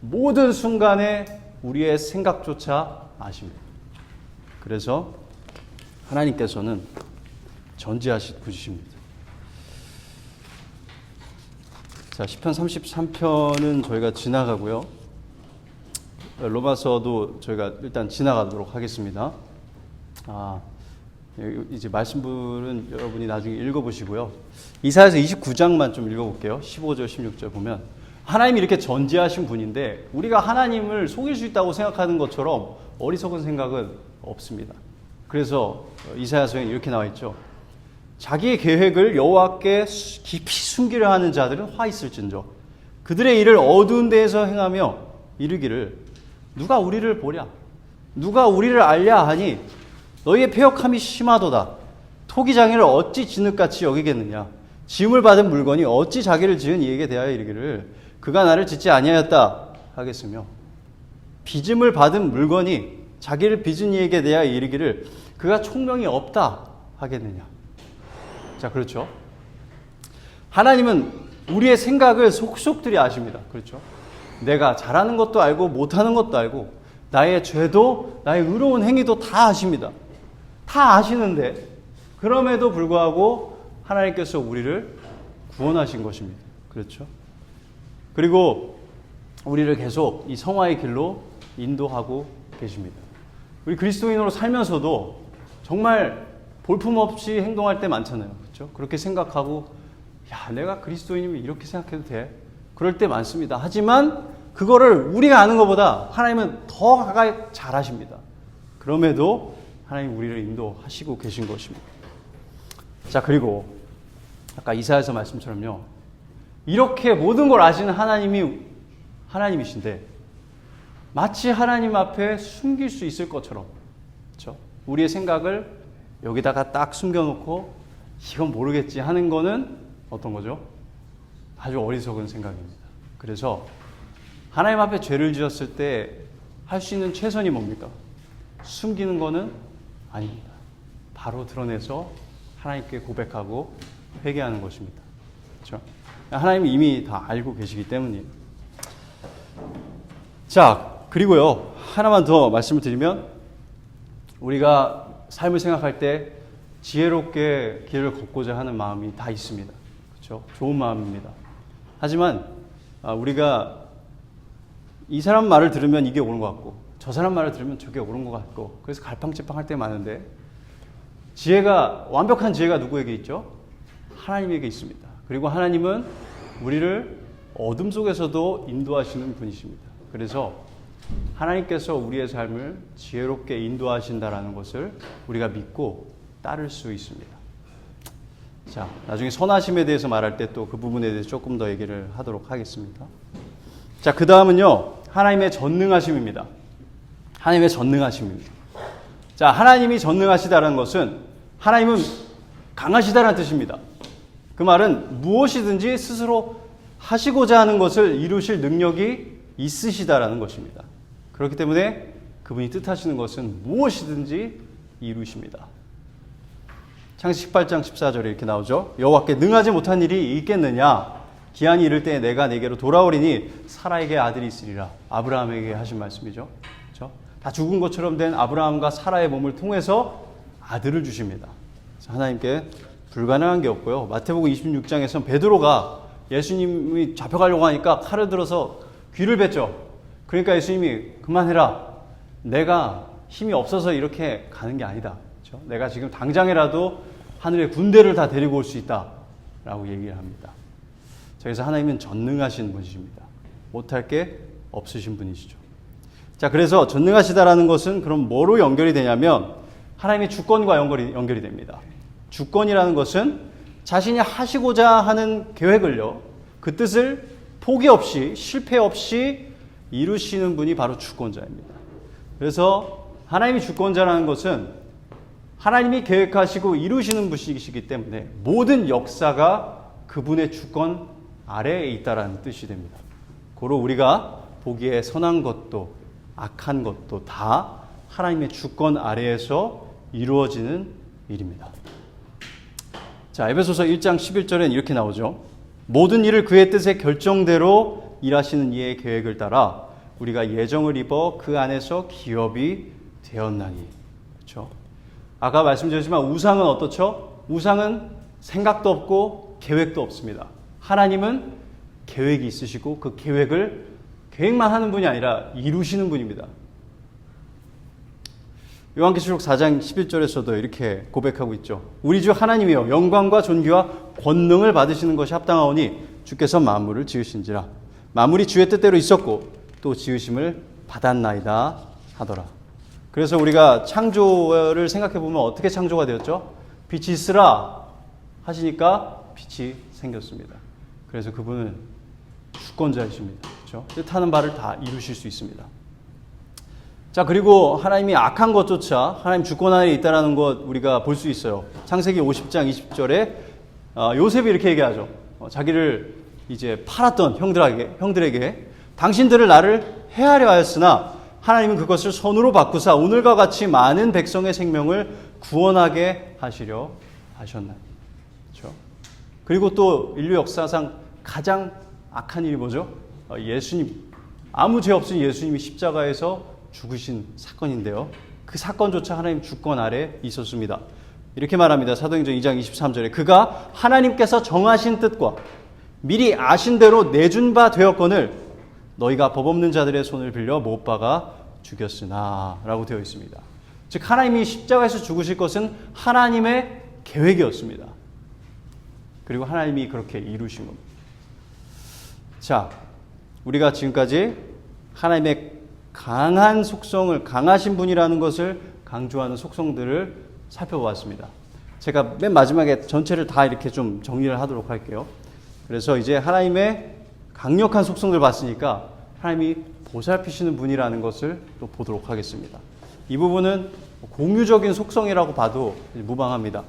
모든 순간에 우리의 생각조차 아십니다. 그래서 하나님께서는 전지하신 분이십니다. 자, 시편 33편은 저희가 지나가고요. 로마서도 저희가 일단 지나가도록 하겠습니다. 이제 말씀분은 여러분이 나중에 읽어보시고요. 이사야서 29장만 좀 읽어볼게요. 15절, 16절 보면 하나님이 이렇게 전지하신 분인데 우리가 하나님을 속일 수 있다고 생각하는 것처럼 어리석은 생각은 없습니다. 그래서 이사야서에 이렇게 나와 있죠. 자기의 계획을 여호와께 깊이 숨기려 하는 자들은 화 있을진저 그들의 일을 어두운 데에서 행하며 이르기를 누가 우리를 보랴 누가 우리를 알랴 하니 너희의 패역함이 심하도다. 토기장애를 어찌 진흙같이 여기겠느냐. 지음을 받은 물건이 어찌 자기를 지은 이에게 대하여 이르기를 그가 나를 짓지 아니하였다 하겠으며 빚음을 받은 물건이 자기를 빚은 이에게 대하여 이르기를 그가 총명이 없다 하겠느냐. 자, 그렇죠. 하나님은 우리의 생각을 속속들이 아십니다. 그렇죠. 내가 잘하는 것도 알고 못하는 것도 알고 나의 죄도 나의 의로운 행위도 다 아십니다. 다 아시는데 그럼에도 불구하고 하나님께서 우리를 구원하신 것입니다. 그렇죠. 그리고 우리를 계속 이 성화의 길로 인도하고 계십니다. 우리 그리스도인으로 살면서도 정말 볼품없이 행동할 때 많잖아요. 그렇죠? 그렇게 생각하고 야, 내가 그리스도인이면 이렇게 생각해도 돼? 그럴 때 많습니다. 하지만 그거를 우리가 아는 것보다 하나님은 더 가까이 잘 아십니다. 그럼에도 하나님 우리를 인도하시고 계신 것입니다. 자, 그리고 아까 이사야서 말씀처럼요. 이렇게 모든 걸 아시는 하나님이신데 마치 하나님 앞에 숨길 수 있을 것처럼, 그렇죠? 우리의 생각을 여기다가 딱 숨겨놓고 이건 모르겠지 하는 거는 어떤 거죠? 아주 어리석은 생각입니다. 그래서 하나님 앞에 죄를 지었을 때 할 수 있는 최선이 뭡니까? 숨기는 거는 아닙니다. 바로 드러내서 하나님께 고백하고 회개하는 것입니다. 그렇죠? 하나님이 이미 다 알고 계시기 때문이에요. 자, 그리고요, 하나만 더 말씀을 드리면 우리가 삶을 생각할 때 지혜롭게 길을 걷고자 하는 마음이 다 있습니다. 그렇죠? 좋은 마음입니다. 하지만 우리가 이 사람 말을 들으면 이게 옳은 것 같고 저 사람 말을 들으면 저게 옳은 것 같고 그래서 갈팡질팡할 때 많은데 완벽한 지혜가 누구에게 있죠? 하나님에게 있습니다. 그리고 하나님은 우리를 어둠 속에서도 인도하시는 분이십니다. 그래서 하나님께서 우리의 삶을 지혜롭게 인도하신다라는 것을 우리가 믿고 따를 수 있습니다. 자, 나중에 선하심에 대해서 말할 때 또 그 부분에 대해서 조금 더 얘기를 하도록 하겠습니다. 자, 그 다음은요, 하나님의 전능하심입니다. 하나님의 전능하심입니다. 자, 하나님이 전능하시다는 것은 하나님은 강하시다는 뜻입니다. 그 말은 무엇이든지 스스로 하시고자 하는 것을 이루실 능력이 있으시다라는 것입니다. 그렇기 때문에 그분이 뜻하시는 것은 무엇이든지 이루십니다. 창세기 18장 14절에 이렇게 나오죠. 여호와께 능하지 못한 일이 있겠느냐? 기한이 이를 때 내가 내게로 돌아오리니 사라에게 아들이 있으리라. 아브라함에게 하신 말씀이죠. 그렇죠? 다 죽은 것처럼 된 아브라함과 사라의 몸을 통해서 아들을 주십니다. 하나님께 불가능한 게 없고요. 마태복음 26장에서는 베드로가 예수님이 잡혀가려고 하니까 칼을 들어서 귀를 뱉죠. 그러니까 예수님이 그만해라. 내가 힘이 없어서 이렇게 가는 게 아니다. 그렇죠? 내가 지금 당장이라도 하늘의 군대를 다 데리고 올 수 있다라고 얘기를 합니다. 자, 그래서 하나님은 전능하신 분이십니다. 못할 게 없으신 분이시죠. 자, 그래서 전능하시다라는 것은 그럼 뭐로 연결이 되냐면 하나님의 주권과 연결이 됩니다. 주권이라는 것은 자신이 하시고자 하는 계획을요, 그 뜻을 포기 없이, 실패 없이 이루시는 분이 바로 주권자입니다. 그래서 하나님이 주권자라는 것은 하나님이 계획하시고 이루시는 분이시기 때문에 모든 역사가 그분의 주권 아래에 있다라는 뜻이 됩니다. 고로 우리가 보기에 선한 것도 악한 것도 다 하나님의 주권 아래에서 이루어지는 일입니다. 자, 에베소서 1장 11절엔 이렇게 나오죠. 모든 일을 그의 뜻의 결정대로 일하시는 이의 계획을 따라 우리가 예정을 입어 그 안에서 기업이 되었나니. 그렇죠? 아까 말씀드렸지만 우상은 어떻죠? 우상은 생각도 없고 계획도 없습니다. 하나님은 계획이 있으시고 그 계획만 하는 분이 아니라 이루시는 분입니다. 요한계시록 4장 11절에서도 이렇게 고백하고 있죠. 우리 주 하나님이여 영광과 존귀와 권능을 받으시는 것이 합당하오니 주께서 만물을 지으신지라. 만물이 주의 뜻대로 있었고 또 지으심을 받았나이다 하더라. 그래서 우리가 창조를 생각해 보면 어떻게 창조가 되었죠? 빛이 있으라 하시니까 빛이 생겼습니다. 그래서 그분은 주권자이십니다. 그렇죠? 뜻하는 바를 다 이루실 수 있습니다. 자, 그리고 하나님이 악한 것조차 하나님 주권 안에 있다는 것 우리가 볼 수 있어요. 창세기 50장 20절에 요셉이 이렇게 얘기하죠. 자기를 이제 팔았던 형들에게 당신들을 나를 해하려 하였으나 하나님은 그것을 선으로 바꾸사 오늘과 같이 많은 백성의 생명을 구원하게 하시려 하셨나니. 그렇죠? 그리고 또 인류 역사상 가장 악한 일이 뭐죠? 예수님, 아무 죄 없은 예수님이 십자가에서 죽으신 사건인데요. 그 사건조차 하나님 주권 아래 있었습니다. 이렇게 말합니다. 사도행전 2장 23절에 그가 하나님께서 정하신 뜻과 미리 아신 대로 내준 바 되었거늘 너희가 법 없는 자들의 손을 빌려 못 박아 죽였으나 라고 되어 있습니다. 즉 하나님이 십자가에서 죽으실 것은 하나님의 계획이었습니다. 그리고 하나님이 그렇게 이루신 겁니다. 자, 우리가 지금까지 하나님의 강한 속성을, 강하신 분이라는 것을 강조하는 속성들을 살펴보았습니다. 제가 맨 마지막에 전체를 다 이렇게 좀 정리를 하도록 할게요. 그래서 이제 하나님의 강력한 속성들을 봤으니까 하나님이 보살피시는 분이라는 것을 또 보도록 하겠습니다. 이 부분은 공유적인 속성이라고 봐도 무방합니다.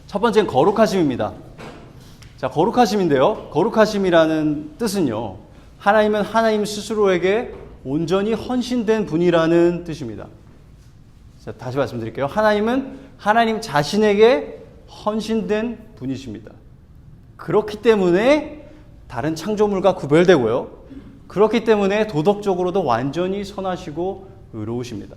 첫 번째는 거룩하심입니다. 자, 거룩하심인데요. 거룩하심이라는 뜻은요, 하나님은 하나님 스스로에게 온전히 헌신된 분이라는 뜻입니다. 자, 다시 말씀드릴게요. 하나님은 하나님 자신에게 헌신된 분이십니다. 그렇기 때문에 다른 창조물과 구별되고요. 그렇기 때문에 도덕적으로도 완전히 선하시고 의로우십니다.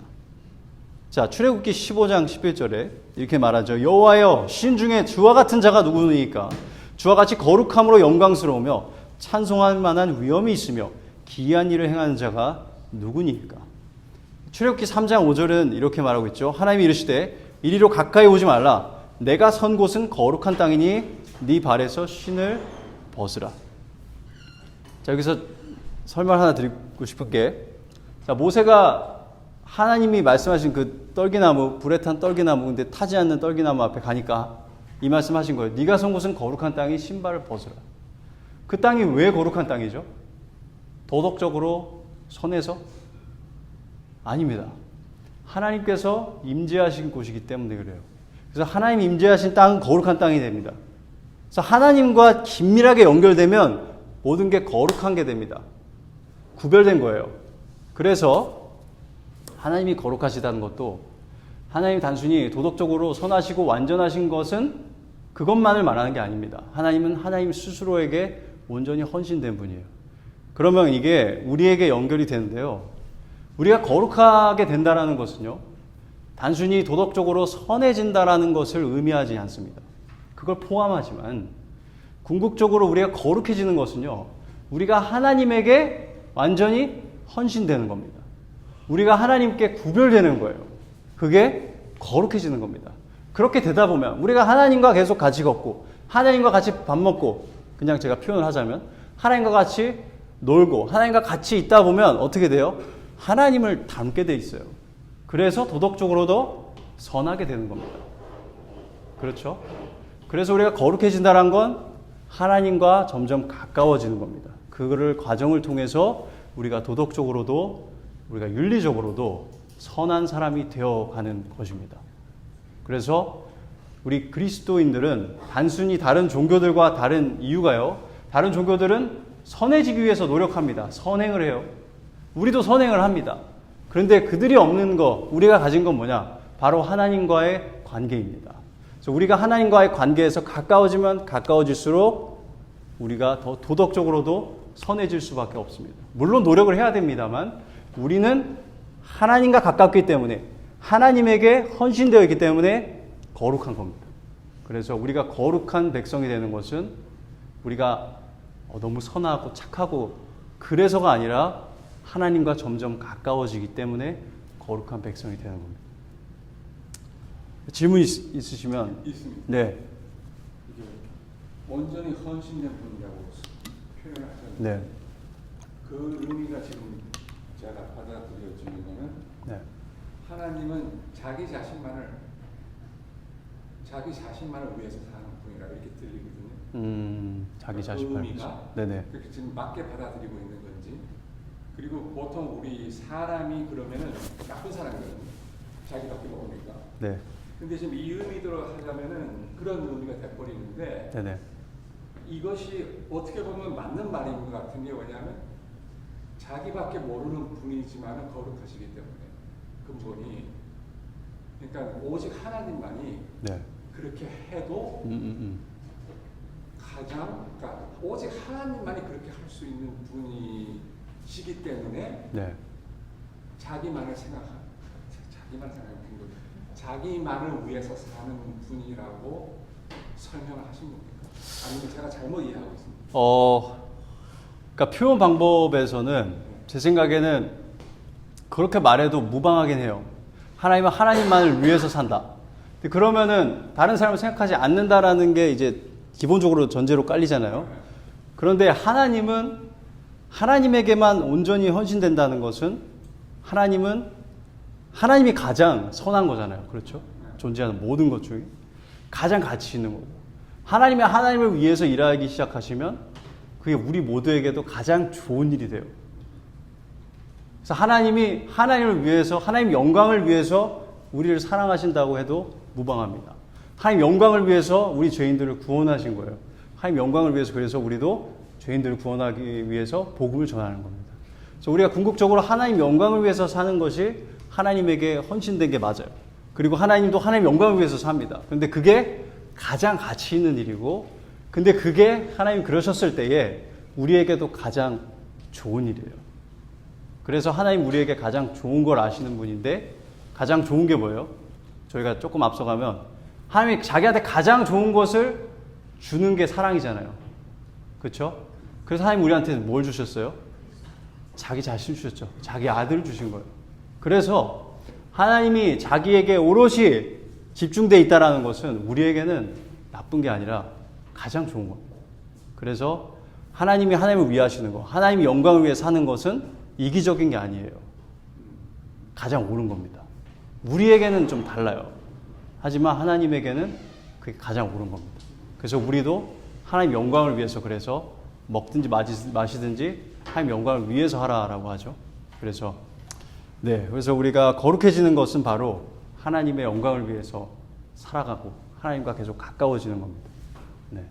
자, 출애굽기 15장 11절에 이렇게 말하죠. 여호와여, 신 중에 주와 같은 자가 누구니까? 주와 같이 거룩함으로 영광스러우며 찬송할 만한 위엄이 있으며 기이한 일을 행하는 자가 누구니까? 출애굽기 3장 5절은 이렇게 말하고 있죠. 하나님이 이르시되 이리로 가까이 오지 말라. 내가 선 곳은 거룩한 땅이니 네 발에서 신을 벗으라. 자, 여기서 설명 하나 드리고 싶은 게, 자, 모세가 하나님이 말씀하신 그 떨기나무, 불에 탄 떨기나무, 근데 타지 않는 떨기나무 앞에 가니까 이 말씀하신 거예요. 네가 선 곳은 거룩한 땅이 신발을 벗으라. 그 땅이 왜 거룩한 땅이죠? 도덕적으로 선해서? 아닙니다. 하나님께서 임재하신 곳이기 때문에 그래요. 그래서 하나님 임재하신 땅은 거룩한 땅이 됩니다. 그래서 하나님과 긴밀하게 연결되면 모든 게 거룩한 게 됩니다. 구별된 거예요. 그래서 하나님이 거룩하시다는 것도 하나님이 단순히 도덕적으로 선하시고 완전하신 것은 그것만을 말하는 게 아닙니다. 하나님은 하나님 스스로에게 온전히 헌신된 분이에요. 그러면 이게 우리에게 연결이 되는데요. 우리가 거룩하게 된다는 것은요, 단순히 도덕적으로 선해진다는 것을 의미하지 않습니다. 그걸 포함하지만 궁극적으로 우리가 거룩해지는 것은요, 우리가 하나님에게 완전히 헌신되는 겁니다. 우리가 하나님께 구별되는 거예요. 그게 거룩해지는 겁니다. 그렇게 되다 보면 우리가 하나님과 계속 같이 걷고 하나님과 같이 밥 먹고 그냥 제가 표현을 하자면 하나님과 같이 놀고 하나님과 같이 있다 보면 어떻게 돼요? 하나님을 닮게 돼 있어요. 그래서 도덕적으로도 선하게 되는 겁니다. 그렇죠? 그래서 우리가 거룩해진다는 건 하나님과 점점 가까워지는 겁니다. 그거를 과정을 통해서 우리가 도덕적으로도 우리가 윤리적으로도 선한 사람이 되어가는 것입니다. 그래서 우리 그리스도인들은 단순히 다른 종교들과 다른 이유가요. 다른 종교들은 선해지기 위해서 노력합니다. 선행을 해요. 우리도 선행을 합니다. 그런데 그들이 없는 거, 우리가 가진 건 뭐냐? 바로 하나님과의 관계입니다. 그래서 우리가 하나님과의 관계에서 가까워지면 가까워질수록 우리가 더 도덕적으로도 선해질 수밖에 없습니다. 물론 노력을 해야 됩니다만 우리는 하나님과 가깝기 때문에 하나님에게 헌신되어 있기 때문에 거룩한 겁니다. 그래서 우리가 거룩한 백성이 되는 것은 우리가 너무 선하고 착하고 그래서가 아니라 하나님과 점점 가까워지기 때문에 거룩한 백성이 되는 겁니다. 질문 있으시면 있습니다. 네. 이게 온전히 헌신된 분이라고 표현을 하셨는데 네. 그 의미가 지금 제가 받아들여지는 거는 네. 하나님은 자기 자신만을 위해서 사는 분이라 이렇게 들리거든요. 자기 자신만을 의미가 위해서. 네네. 그렇게 지금 맞게 받아들이고 있는 건지. 그리고 보통 우리 사람이 그러면은 나쁜 사람이거든요. 자기밖에 모르니까. 네. 근데 지금 이 의미대로 하자면은 그런 의미가 돼버리는데 네네. 이것이 어떻게 보면 맞는 말인 것 같은 게 뭐냐면 자기밖에 모르는 분이지만 거룩하시기 때문에 근본이 그러니까 오직 하나님만이 네. 그렇게 해도 가장 그러니까 오직 하나님만이 그렇게 할 수 있는 분이시기 때문에 네. 자기만을 생각하는 자기만을 위해서 사는 분이라고 설명을 하신 겁니까? 아니면 제가 잘못 이해하고 있습니다. 그러니까 표현 방법에서는 제 생각에는 그렇게 말해도 무방하긴 해요. 하나님은 하나님만을 위해서 산다. 근데 그러면은 다른 사람을 생각하지 않는다라는 게 이제 기본적으로 전제로 깔리잖아요. 그런데 하나님은 하나님에게만 온전히 헌신된다는 것은 하나님이 가장 선한 거잖아요. 그렇죠? 존재하는 모든 것 중에 가장 가치 있는 거고. 하나님을 위해서 일하기 시작하시면 그게 우리 모두에게도 가장 좋은 일이 돼요. 그래서 하나님을 위해서, 하나님 영광을 위해서 우리를 사랑하신다고 해도 무방합니다. 하나님 영광을 위해서 우리 죄인들을 구원하신 거예요. 하나님 영광을 위해서 그래서 우리도 죄인들을 구원하기 위해서 복음을 전하는 겁니다. 그래서 우리가 궁극적으로 하나님 영광을 위해서 사는 것이 하나님에게 헌신된 게 맞아요. 그리고 하나님도 하나님 영광을 위해서 삽니다. 그런데 그게 가장 가치 있는 일이고, 근데 그게 하나님 그러셨을 때에 우리에게도 가장 좋은 일이에요. 그래서 하나님 우리에게 가장 좋은 걸 아시는 분인데, 가장 좋은 게 뭐예요? 저희가 조금 앞서가면 하나님이 자기한테 가장 좋은 것을 주는 게 사랑이잖아요. 그렇죠? 그래서 하나님 우리한테 뭘 주셨어요? 자기 자신 주셨죠. 자기 아들을 주신 거예요. 그래서 하나님이 자기에게 오롯이 집중되어 있다는 것은 우리에게는 나쁜 게 아니라 가장 좋은 겁니다. 그래서 하나님을 위하시는 거, 하나님이 영광을 위해 사는 것은 이기적인 게 아니에요. 가장 옳은 겁니다. 우리에게는 좀 달라요. 하지만 하나님에게는 그게 가장 옳은 겁니다. 그래서 우리도 하나님 영광을 위해서 그래서 먹든지 마시든지 하나님 영광을 위해서 하라라고 하죠. 그래서 우리가 거룩해지는 것은 바로 하나님의 영광을 위해서 살아가고 하나님과 계속 가까워지는 겁니다. 네.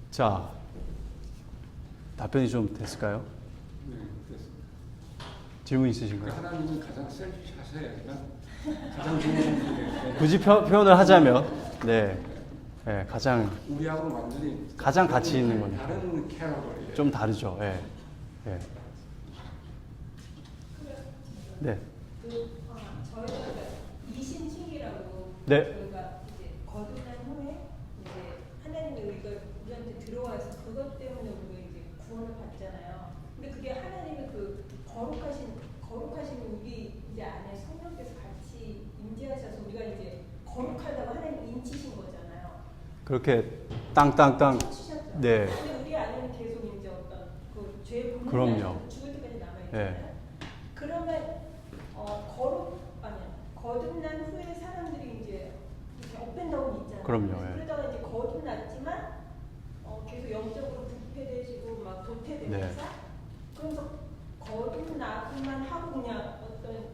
자, 답변이 좀 됐을까요? 네, 됐습니다. 질문 있으신가요? 그러니까 하나님은 가장 셀피하셔야지만 가장 좋은 분이에요. 굳이 표현을 하자면, 가장 우리하고는 완전히 가장 가치 있는 거죠. 다른 캐러거예요. 좀 다르죠. 네. 저희가 이신칭이라고 네. 저희가 이제 거듭난 후에 이제 하나님의 의가 우리한테 들어와서 그것 때문에 우리가 이제 구원을 받잖아요. 근데 그게 하나님의 그 거룩하신 우리 이제 안에 성령께서 같이 임재하셔서 우리가 이제 거룩하다고 하나님 인치신 거잖아요. 그렇게 땅땅땅. 치셨죠. 네. 근데 우리 안에는 계속 이제 어떤 그 죄의 본능이 그럼요. 아니고 죽을 때까지 남아 있잖아요. 네. 그러면 거듭난 후에 사람들이 이제 이렇게 업앤다운이 있잖아요. 그럼요, 예. 그러다가 이제 거듭났지만 계속 영적으로 부패되시고 막 도태되면서 네. 그래서 거듭나기만 하고 그냥 어떤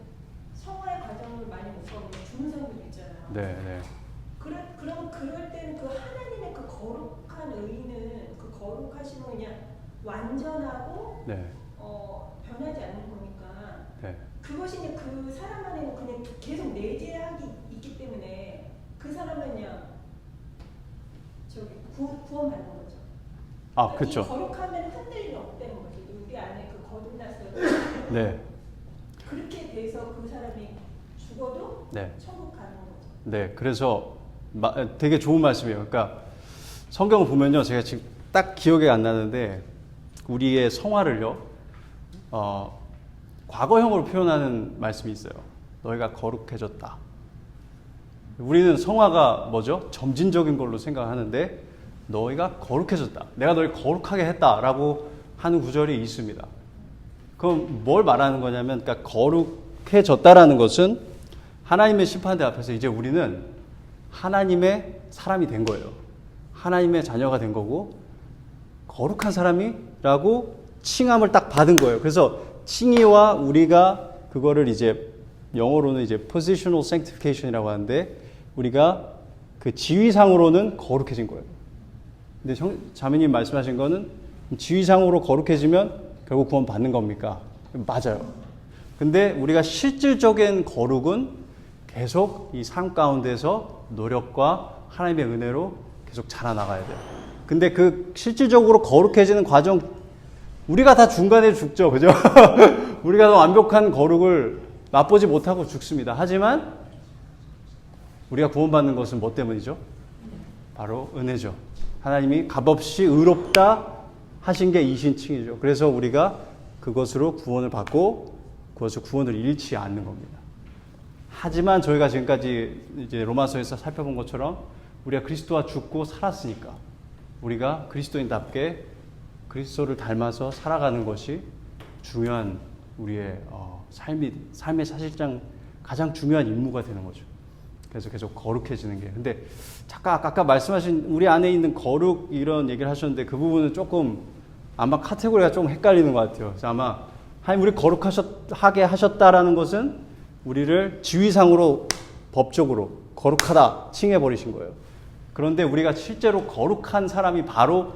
성화의 과정을 많이 못 가고 그냥 죽는 사람들 있잖아요. 네, 네. 그럼 그럴 때는 그 하나님의 그 거룩한 의는 그 거룩하심은 그냥 완전하고 네. 변하지 않는 거니까 네. 그것이 이제 그 사람 안에는 그냥 계속 내재하기 있기 때문에 그 사람은 그냥 구원받는 거죠. 아, 그러니까 그렇죠. 이 거룩하면 흔들림이 없다는 거죠. 우리 안에 그 거듭났어요. 네. 그렇게 돼서 그 사람이 죽어도 네. 천국 가는 거죠. 네. 그래서 되게 좋은 말씀이에요. 그러니까 성경을 보면요. 제가 지금 딱 기억이 안 나는데 우리의 성화를요. 과거형으로 표현하는 말씀이 있어요. 너희가 거룩해졌다. 우리는 성화가 뭐죠? 점진적인 걸로 생각하는데 너희가 거룩해졌다. 내가 너희 거룩하게 했다라고 하는 구절이 있습니다. 그럼 뭘 말하는 거냐면, 그러니까 거룩해졌다라는 것은 하나님의 심판대 앞에서 이제 우리는 하나님의 사람이 된 거예요. 하나님의 자녀가 된 거고 거룩한 사람이라고 칭함을 딱 받은 거예요. 그래서 칭의와 우리가 그거를 이제 영어로는 이제 positional sanctification이라고 하는데 우리가 그 지위상으로는 거룩해진 거예요. 근데 자매님 말씀하신 거는 지위상으로 거룩해지면 결국 구원 받는 겁니까? 맞아요. 근데 우리가 실질적인 거룩은 계속 이 삶 가운데서 노력과 하나님의 은혜로 계속 자라나가야 돼요. 근데 그 실질적으로 거룩해지는 과정, 우리가 다 중간에 죽죠. 그죠? 우리가 완벽한 거룩을 맛보지 못하고 죽습니다. 하지만 우리가 구원받는 것은 뭐 때문이죠? 바로 은혜죠. 하나님이 값없이 의롭다 하신 게 이신칭이죠. 그래서 우리가 그것으로 구원을 받고 그것을 구원을 잃지 않는 겁니다. 하지만 저희가 지금까지 이제 로마서에서 살펴본 것처럼 우리가 그리스도와 죽고 살았으니까 우리가 그리스도인답게 그리스도를 닮아서 살아가는 것이 중요한 우리의 삶의 사실상 가장 중요한 임무가 되는 거죠. 그래서 계속 거룩해지는 게. 근데 아까 말씀하신 우리 안에 있는 거룩 이런 얘기를 하셨는데 그 부분은 조금 아마 카테고리가 좀 헷갈리는 것 같아요. 그래서 아마 하나님 우리 거룩하게 하셨다라는 것은 우리를 지위상으로 법적으로 거룩하다 칭해버리신 거예요. 그런데 우리가 실제로 거룩한 사람이 바로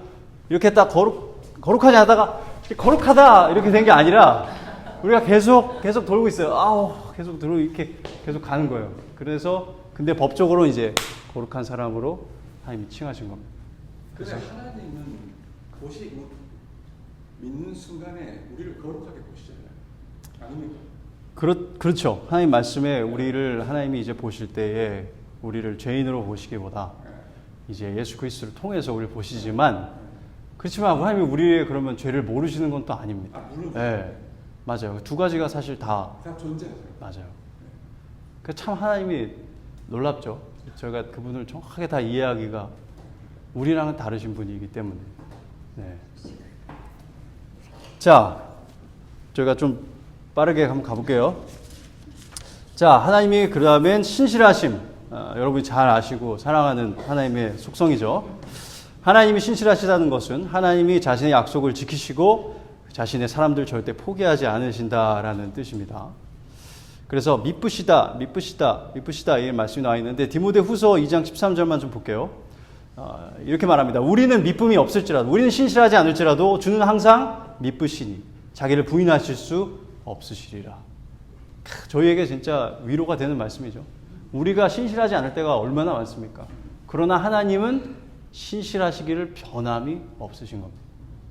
이렇게 딱 거룩하지 않다가 거룩하다 이렇게 된 게 아니라 우리가 계속 돌고 있어요. 계속 들어 이렇게 계속 가는 거예요. 그래서 근데 법적으로 이제 거룩한 사람으로 하나님이 칭하신 겁니다. 그래서 하나님은 믿는 순간에 우리를 거룩하게 보시잖아요. 아닙니까? 그렇죠. 하나님 말씀에 우리를 하나님이 이제 보실 때에 우리를 죄인으로 보시기보다 이제 예수 그리스도를 통해서 우리를 보시지만 그렇지만 하나님이 우리의 그러면 죄를 모르시는 건 또 아닙니다. 물론. 네, 맞아요. 두 가지가 사실 다 존재하죠. 맞아요. 그 참 하나님이 놀랍죠. 저희가 그분을 정확하게 다 이해하기가 우리랑은 다르신 분이기 때문에. 네. 자, 저희가 좀 빠르게 한번 가볼게요. 자, 하나님이 그 다음엔 신실하심. 여러분이 잘 아시고 사랑하는 하나님의 속성이죠. 하나님이 신실하시다는 것은 하나님이 자신의 약속을 지키시고 자신의 사람들 절대 포기하지 않으신다라는 뜻입니다. 그래서 미쁘시다 이 말씀이 나와 있는데 디모데후서 2장 13절만 좀 볼게요. 이렇게 말합니다. 우리는 미쁨이 없을지라도 우리는 신실하지 않을지라도 주는 항상 미쁘시니 자기를 부인하실 수 없으시리라. 저희에게 진짜 위로가 되는 말씀이죠. 우리가 신실하지 않을 때가 얼마나 많습니까? 그러나 하나님은 신실하시기를 변함이 없으신 겁니다.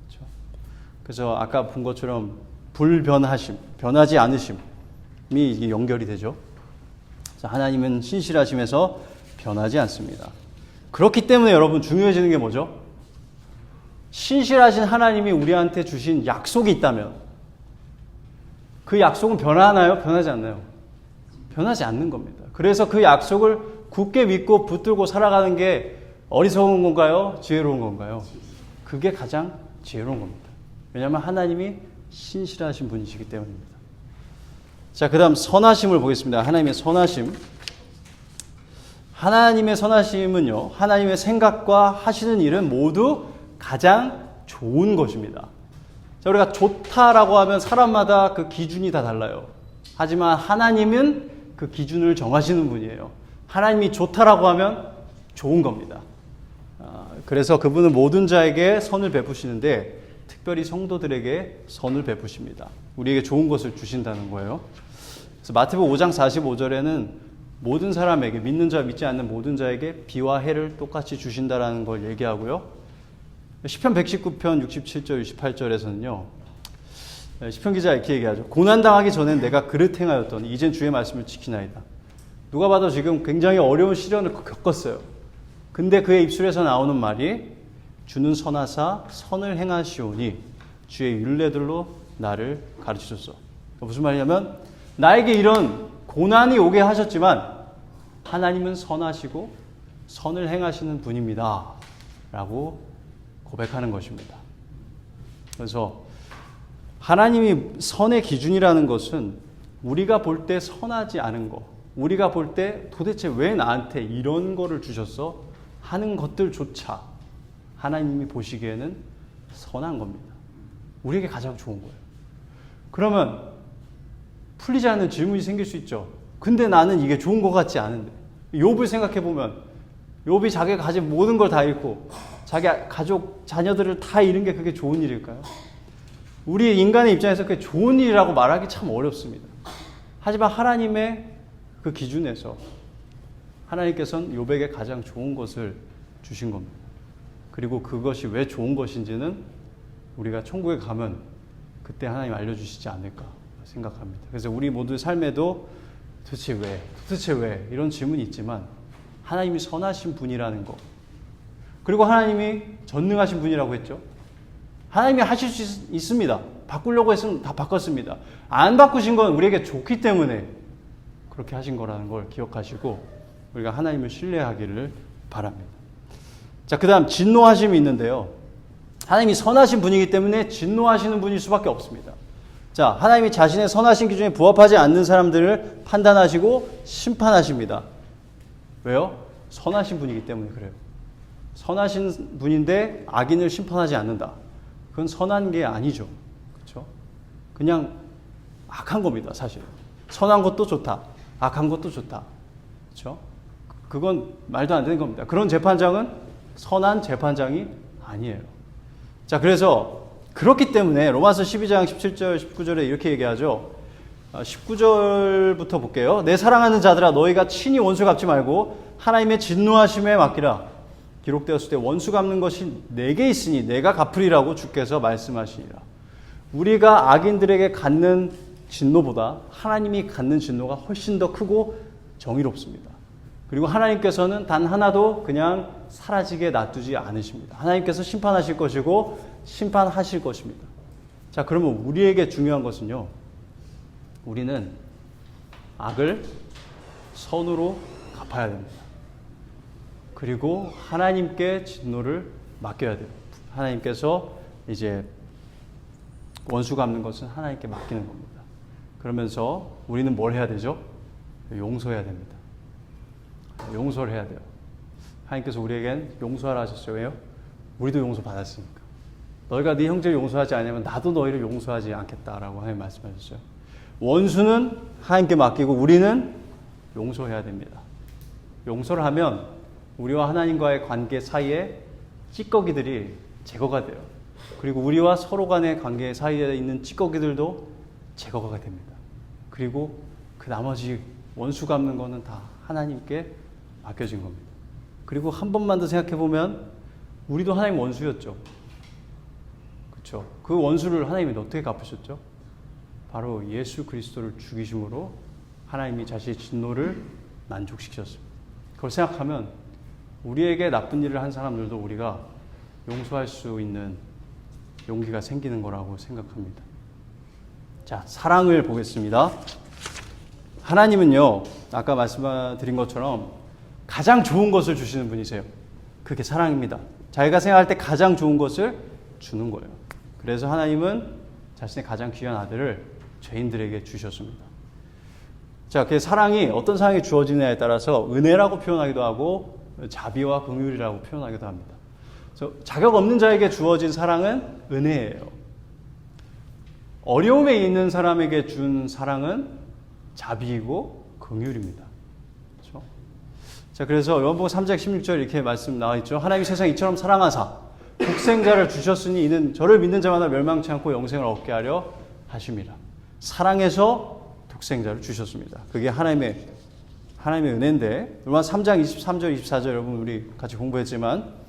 그렇죠? 그래서 아까 본 것처럼 불변하심, 변하지 않으심이 이게 연결이 되죠. 하나님은 신실하심에서 변하지 않습니다. 그렇기 때문에 여러분 중요해지는 게 뭐죠? 신실하신 하나님이 우리한테 주신 약속이 있다면 그 약속은 변하나요? 변하지 않나요? 변하지 않는 겁니다. 그래서 그 약속을 굳게 믿고 붙들고 살아가는 게 어리석은 건가요? 지혜로운 건가요? 그게 가장 지혜로운 겁니다. 왜냐하면 하나님이 신실하신 분이시기 때문입니다. 자, 그 다음 선하심을 보겠습니다. 하나님의 선하심. 하나님의 선하심은요, 하나님의 생각과 하시는 일은 모두 가장 좋은 것입니다. 자, 우리가 좋다라고 하면 사람마다 그 기준이 다 달라요. 하지만 하나님은 그 기준을 정하시는 분이에요. 하나님이 좋다라고 하면 좋은 겁니다. 그래서 그분은 모든 자에게 선을 베푸시는데 특별히 성도들에게 선을 베푸십니다. 우리에게 좋은 것을 주신다는 거예요. 그래서 마태복음 5장 45절에는 모든 사람에게, 믿는 자 믿지 않는 모든 자에게 비와 해를 똑같이 주신다라는 걸 얘기하고요. 시편 119편 67절 68절에서는요. 시편 기자가 이렇게 얘기하죠. 고난당하기 전엔 내가 그릇 행하였더니 이젠 주의 말씀을 지키나이다. 누가 봐도 지금 굉장히 어려운 시련을 겪었어요. 근데 그의 입술에서 나오는 말이 주는 선하사 선을 행하시오니 주의 율례들로 나를 가르치셨어. 무슨 말이냐면 나에게 이런 고난이 오게 하셨지만 하나님은 선하시고 선을 행하시는 분입니다. 라고 고백하는 것입니다. 그래서 하나님이 선의 기준이라는 것은 우리가 볼 때 선하지 않은 거, 우리가 볼 때 도대체 왜 나한테 이런 거를 주셨어? 하는 것들조차 하나님이 보시기에는 선한 겁니다. 우리에게 가장 좋은 거예요. 그러면 풀리지 않는 질문이 생길 수 있죠. 근데 나는 이게 좋은 것 같지 않은데. 욥을 생각해 보면 욥이 자기가 가진 모든 걸 다 잃고 자기 가족, 자녀들을 다 잃은 게 그게 좋은 일일까요? 우리 인간의 입장에서 그게 좋은 일이라고 말하기 참 어렵습니다. 하지만 하나님의 그 기준에서 하나님께서는 욥에게 가장 좋은 것을 주신 겁니다. 그리고 그것이 왜 좋은 것인지는 우리가 천국에 가면 그때 하나님 알려주시지 않을까 생각합니다. 그래서 우리 모두의 삶에도 도대체 왜 이런 질문이 있지만 하나님이 선하신 분이라는 거, 그리고 하나님이 전능하신 분이라고 했죠. 하나님이 하실 수 있습니다. 바꾸려고 했으면 다 바꿨습니다. 안 바꾸신 건 우리에게 좋기 때문에 그렇게 하신 거라는 걸 기억하시고 우리가 하나님을 신뢰하기를 바랍니다. 자, 그 다음 진노하심이 있는데요. 하나님이 선하신 분이기 때문에 진노하시는 분일 수밖에 없습니다. 자, 하나님이 자신의 선하신 기준에 부합하지 않는 사람들을 판단하시고 심판하십니다. 왜요? 선하신 분이기 때문에 그래요. 선하신 분인데 악인을 심판하지 않는다. 그건 선한 게 아니죠. 그렇죠? 그냥 악한 겁니다, 사실. 선한 것도 좋다. 악한 것도 좋다. 그렇죠? 그건 말도 안 되는 겁니다. 그런 재판장은 선한 재판장이 아니에요. 자, 그래서 그렇기 때문에 로마서 12장 17절 19절에 이렇게 얘기하죠. 19절부터 볼게요. 내 사랑하는 자들아 너희가 친히 원수 갚지 말고 하나님의 진노하심에 맡기라. 기록되었을 때 원수 갚는 것이 내게 있으니 내가 갚으리라고 주께서 말씀하시니라. 우리가 악인들에게 갖는 진노보다 하나님이 갖는 진노가 훨씬 더 크고 정의롭습니다. 그리고 하나님께서는 단 하나도 그냥 사라지게 놔두지 않으십니다. 하나님께서 심판하실 것이고 심판하실 것입니다. 자, 그러면 우리에게 중요한 것은요. 우리는 악을 선으로 갚아야 됩니다. 그리고 하나님께 진노를 맡겨야 돼요. 하나님께서 이제 원수 갚는 것은 하나님께 맡기는 겁니다. 그러면서 우리는 뭘 해야 되죠? 용서해야 됩니다. 용서를 해야 돼요. 하나님께서 우리에겐 용서하라 하셨어요. 왜요? 우리도 용서받았으니까. 너희가 네 형제를 용서하지 않으면 나도 너희를 용서하지 않겠다라고 하나님 말씀하셨어요. 원수는 하나님께 맡기고 우리는 용서해야 됩니다. 용서를 하면 우리와 하나님과의 관계 사이에 찌꺼기들이 제거가 돼요. 그리고 우리와 서로 간의 관계 사이에 있는 찌꺼기들도 제거가 됩니다. 그리고 그 나머지 원수 갚는 거는 다 하나님께 맡겨진 겁니다. 그리고 한 번만 더 생각해 보면 우리도 하나님 원수였죠. 그렇죠? 그 원수를 하나님이 어떻게 갚으셨죠? 바로 예수 그리스도를 죽이심으로 하나님이 자신의 진노를 만족시키셨습니다. 그걸 생각하면 우리에게 나쁜 일을 한 사람들도 우리가 용서할 수 있는 용기가 생기는 거라고 생각합니다. 자, 사랑을 보겠습니다. 하나님은요, 아까 말씀드린 것처럼 가장 좋은 것을 주시는 분이세요. 그게 사랑입니다. 자기가 생각할 때 가장 좋은 것을 주는 거예요. 그래서 하나님은 자신의 가장 귀한 아들을 죄인들에게 주셨습니다. 자, 그 사랑이 어떤 사랑이 주어지느냐에 따라서 은혜라고 표현하기도 하고 자비와 긍휼이라고 표현하기도 합니다. 그래서 자격 없는 자에게 주어진 사랑은 은혜예요. 어려움에 있는 사람에게 준 사랑은 자비이고 긍휼입니다. 그렇죠? 자, 그래서 요한복음 3장 16절 이렇게 말씀 나와 있죠. 하나님이 세상 이처럼 사랑하사 독생자를 주셨으니 이는 저를 믿는 자마다 멸망치 않고 영생을 얻게 하려 하심이라. 사랑해서 독생자를 주셨습니다. 그게 하나님의 은혜인데, 로마 3장 23절 24절 여러분 우리 같이 공부했지만,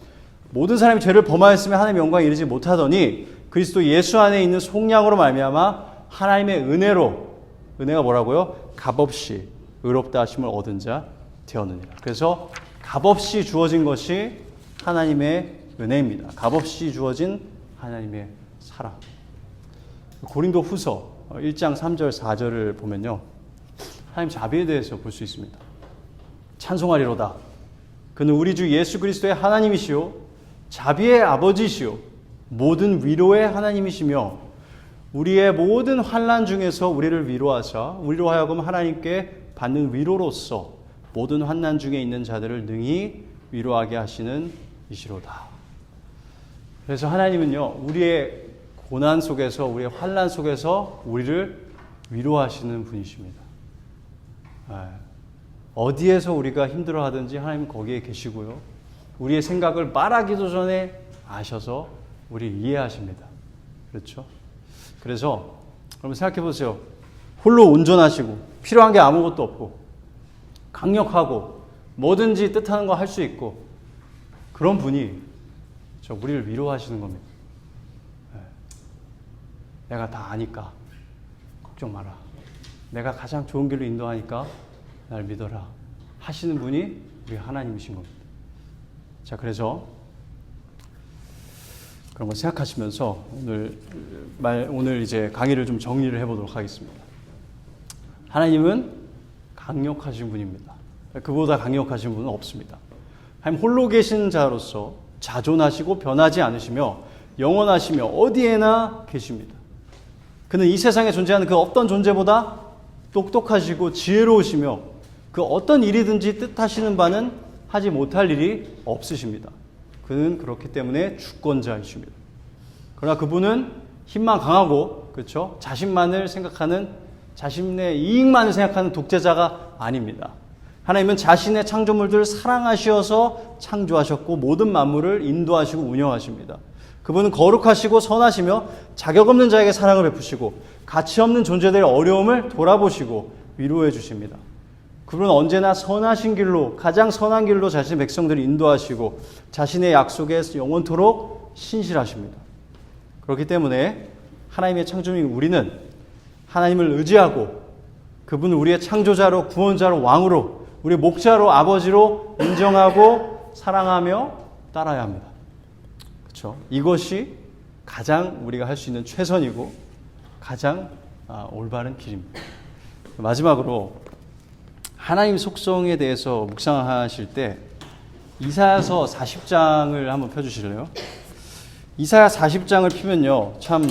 모든 사람이 죄를 범하였으면 하나님의 영광에 이르지 못하더니 그리스도 예수 안에 있는 속량으로 말미암아 하나님의 은혜가 뭐라고요? 값없이 의롭다 하심을 얻은 자 되었느니라. 그래서 값없이 주어진 것이 하나님의 은혜입니다. 값없이 주어진 하나님의 사랑. 고린도 후서 1장 3절 4절을 보면요, 하나님 자비에 대해서 볼 수 있습니다. 찬송하리로다. 그는 우리 주 예수 그리스도의 하나님이시요 자비의 아버지시요 모든 위로의 하나님이시며 우리의 모든 환난 중에서 우리를 위로하사 우리로 하여금 하나님께 받는 위로로서 모든 환난 중에 있는 자들을 능히 위로하게 하시는 이시로다. 그래서 하나님은요, 우리의 고난 속에서, 우리의 환난 속에서 우리를 위로하시는 분이십니다. 어디에서 우리가 힘들어하든지 하나님은 거기에 계시고요, 우리의 생각을 말하기도 전에 아셔서 우리를 이해하십니다. 그렇죠? 그래서 여러분 생각해 보세요. 홀로 온전하시고 필요한 게 아무것도 없고 강력하고 뭐든지 뜻하는 거 할 수 있고 그런 분이 우리를 위로하시는 겁니다. 내가 다 아니까 걱정 마라. 내가 가장 좋은 길로 인도하니까 날 믿어라 하시는 분이 우리 하나님이신 겁니다. 자, 그래서 그런 걸 생각하시면서 오늘 이제 강의를 좀 정리를 해보도록 하겠습니다. 하나님은 강력하신 분입니다. 그보다 강력하신 분은 없습니다. 하나님 홀로 계신 자로서 자존하시고 변하지 않으시며 영원하시며 어디에나 계십니다. 그는 이 세상에 존재하는 그 어떤 존재보다 똑똑하시고 지혜로우시며 그 어떤 일이든지 뜻하시는 바는 하지 못할 일이 없으십니다. 그는 그렇기 때문에 주권자이십니다. 그러나 그분은 힘만 강하고, 그렇죠? 자신만을 생각하는, 자신의 이익만을 생각하는 독재자가 아닙니다. 하나님은 자신의 창조물들을 사랑하시어서 창조하셨고 모든 만물을 인도하시고 운영하십니다. 그분은 거룩하시고 선하시며 자격 없는 자에게 사랑을 베푸시고 가치 없는 존재들의 어려움을 돌아보시고 위로해 주십니다. 그분은 언제나 선하신 길로, 가장 선한 길로 자신의 백성들을 인도하시고 자신의 약속에 영원토록 신실하십니다. 그렇기 때문에 하나님의 창조민 우리는 하나님을 의지하고 그분을 우리의 창조자로, 구원자로, 왕으로, 우리의 목자로, 아버지로 인정하고 사랑하며 따라야 합니다. 그렇죠? 이것이 가장 우리가 할 수 있는 최선이고 가장 올바른 길입니다. 마지막으로 하나님 속성에 대해서 묵상하실 때 이사야서 40장을 한번 펴주실래요? 이사야 40장을 피면요, 참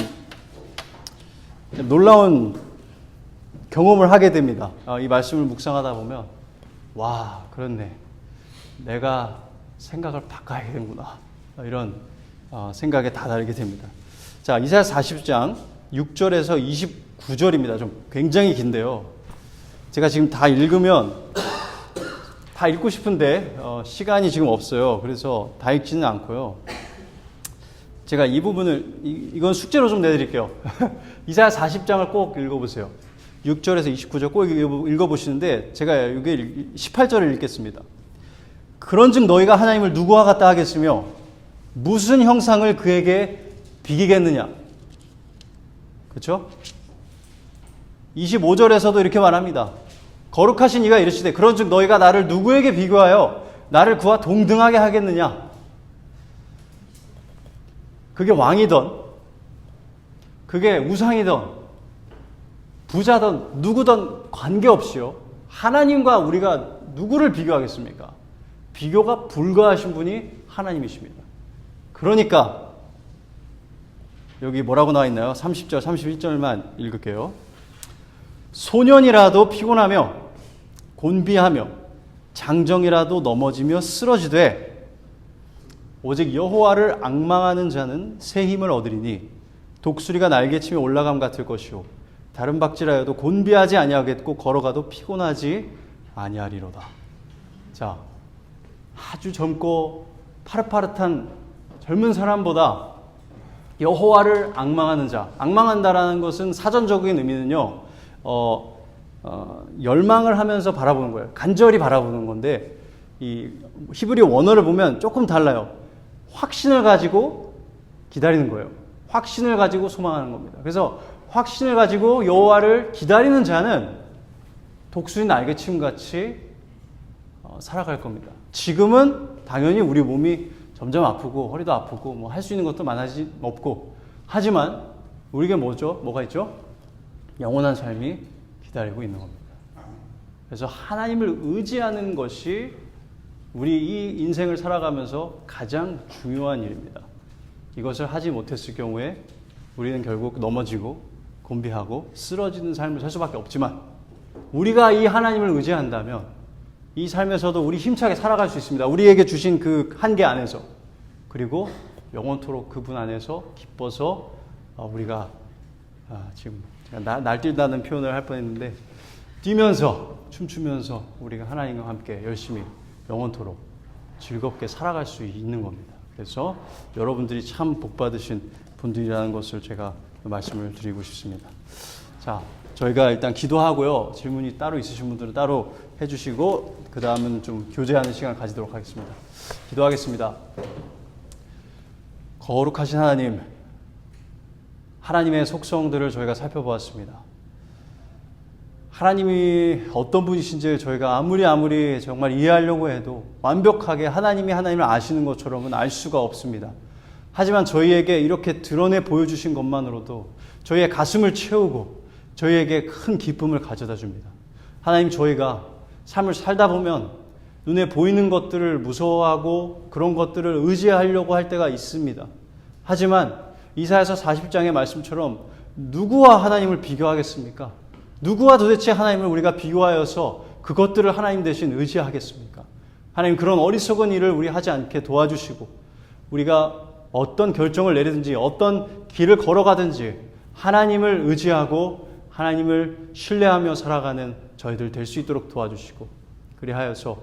놀라운 경험을 하게 됩니다. 이 말씀을 묵상하다 보면 와, 그렇네, 내가 생각을 바꿔야 되는구나, 이런 생각에 다다르게 됩니다. 자, 이사야 40장 6절에서 29절입니다. 좀 굉장히 긴데요, 제가 지금 다 읽으면 다 읽고 싶은데 시간이 지금 없어요. 그래서 다 읽지는 않고요, 제가 이 부분을 이건 숙제로 좀 내드릴게요. 이사야 40장을 꼭 읽어보세요. 6절에서 29절 꼭 읽어보시는데 제가 여기 18절을 읽겠습니다. 그런즉 너희가 하나님을 누구와 같다 하겠으며 무슨 형상을 그에게 비기겠느냐. 그렇죠? 25절에서도 이렇게 말합니다. 거룩하신 이가 이르시되 그런즉 너희가 나를 누구에게 비교하여 나를 그와 동등하게 하겠느냐. 그게 왕이든 그게 우상이든 부자든 누구든 관계없이요, 하나님과 우리가 누구를 비교하겠습니까? 비교가 불가하신 분이 하나님이십니다. 그러니까 여기 뭐라고 나와 있나요? 30절, 31절만 읽을게요. 소년이라도 피곤하며 곤비하며 장정이라도 넘어지며 쓰러지되 오직 여호와를 앙망하는 자는 새 힘을 얻으리니 독수리가 날개치며 올라감 같을 것이요 다른 박질하여도 곤비하지 아니하겠고 걸어가도 피곤하지 아니하리로다. 자, 아주 젊고 파릇파릇한 젊은 사람보다 여호와를 앙망하는 자, 앙망한다라는 것은 사전적인 의미는요, 열망을 하면서 바라보는 거예요. 간절히 바라보는 건데, 이 히브리 원어를 보면 조금 달라요. 확신을 가지고 기다리는 거예요. 확신을 가지고 소망하는 겁니다. 그래서 확신을 가지고 여호와를 기다리는 자는 독수리 날개침 같이 살아갈 겁니다. 지금은 당연히 우리 몸이 점점 아프고 허리도 아프고 뭐 할 수 있는 것도 많아지 없고 하지만 우리에게 뭐가 있죠? 영원한 삶이 기다리고 있는 겁니다. 그래서 하나님을 의지하는 것이 우리 이 인생을 살아가면서 가장 중요한 일입니다. 이것을 하지 못했을 경우에 우리는 결국 넘어지고 곤비하고 쓰러지는 삶을 살 수밖에 없지만 우리가 이 하나님을 의지한다면 이 삶에서도 우리 힘차게 살아갈 수 있습니다. 우리에게 주신 그 한계 안에서 그리고 영원토록 그분 안에서 기뻐서 우리가 지금 제가 날뛴다는 표현을 할 뻔했는데 뛰면서 춤추면서 우리가 하나님과 함께 열심히 영원토록 즐겁게 살아갈 수 있는 겁니다. 그래서 여러분들이 참 복받으신 분들이라는 것을 제가 말씀을 드리고 싶습니다. 자, 저희가 일단 기도하고요. 질문이 따로 있으신 분들은 따로 해주시고 그 다음은 좀 교제하는 시간을 가지도록 하겠습니다. 기도하겠습니다. 거룩하신 하나님, 하나님의 속성들을 저희가 살펴보았습니다. 하나님이 어떤 분이신지 저희가 아무리 정말 이해하려고 해도 완벽하게 하나님이 하나님을 아시는 것처럼은 알 수가 없습니다. 하지만 저희에게 이렇게 드러내 보여주신 것만으로도 저희의 가슴을 채우고 저희에게 큰 기쁨을 가져다 줍니다. 하나님, 저희가 삶을 살다 보면 눈에 보이는 것들을 무서워하고 그런 것들을 의지하려고 할 때가 있습니다. 하지만 이사야서 40장의 말씀처럼 누구와 하나님을 비교하겠습니까? 누구와 도대체 하나님을 우리가 비교하여서 그것들을 하나님 대신 의지하겠습니까? 하나님, 그런 어리석은 일을 우리 하지 않게 도와주시고 우리가 어떤 결정을 내리든지 어떤 길을 걸어가든지 하나님을 의지하고 하나님을 신뢰하며 살아가는 저희들 될 수 있도록 도와주시고 그리하여서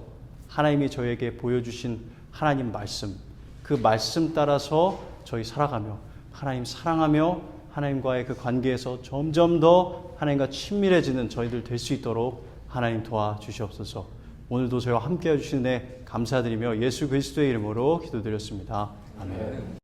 하나님이 저희에게 보여주신 하나님 말씀, 그 말씀 따라서 저희 살아가며 하나님 사랑하며 하나님과의 그 관계에서 점점 더 하나님과 친밀해지는 저희들 될 수 있도록 하나님 도와주시옵소서. 오늘도 저희와 함께 해주신 애 감사드리며 예수 그리스도의 이름으로 기도드렸습니다. 아멘.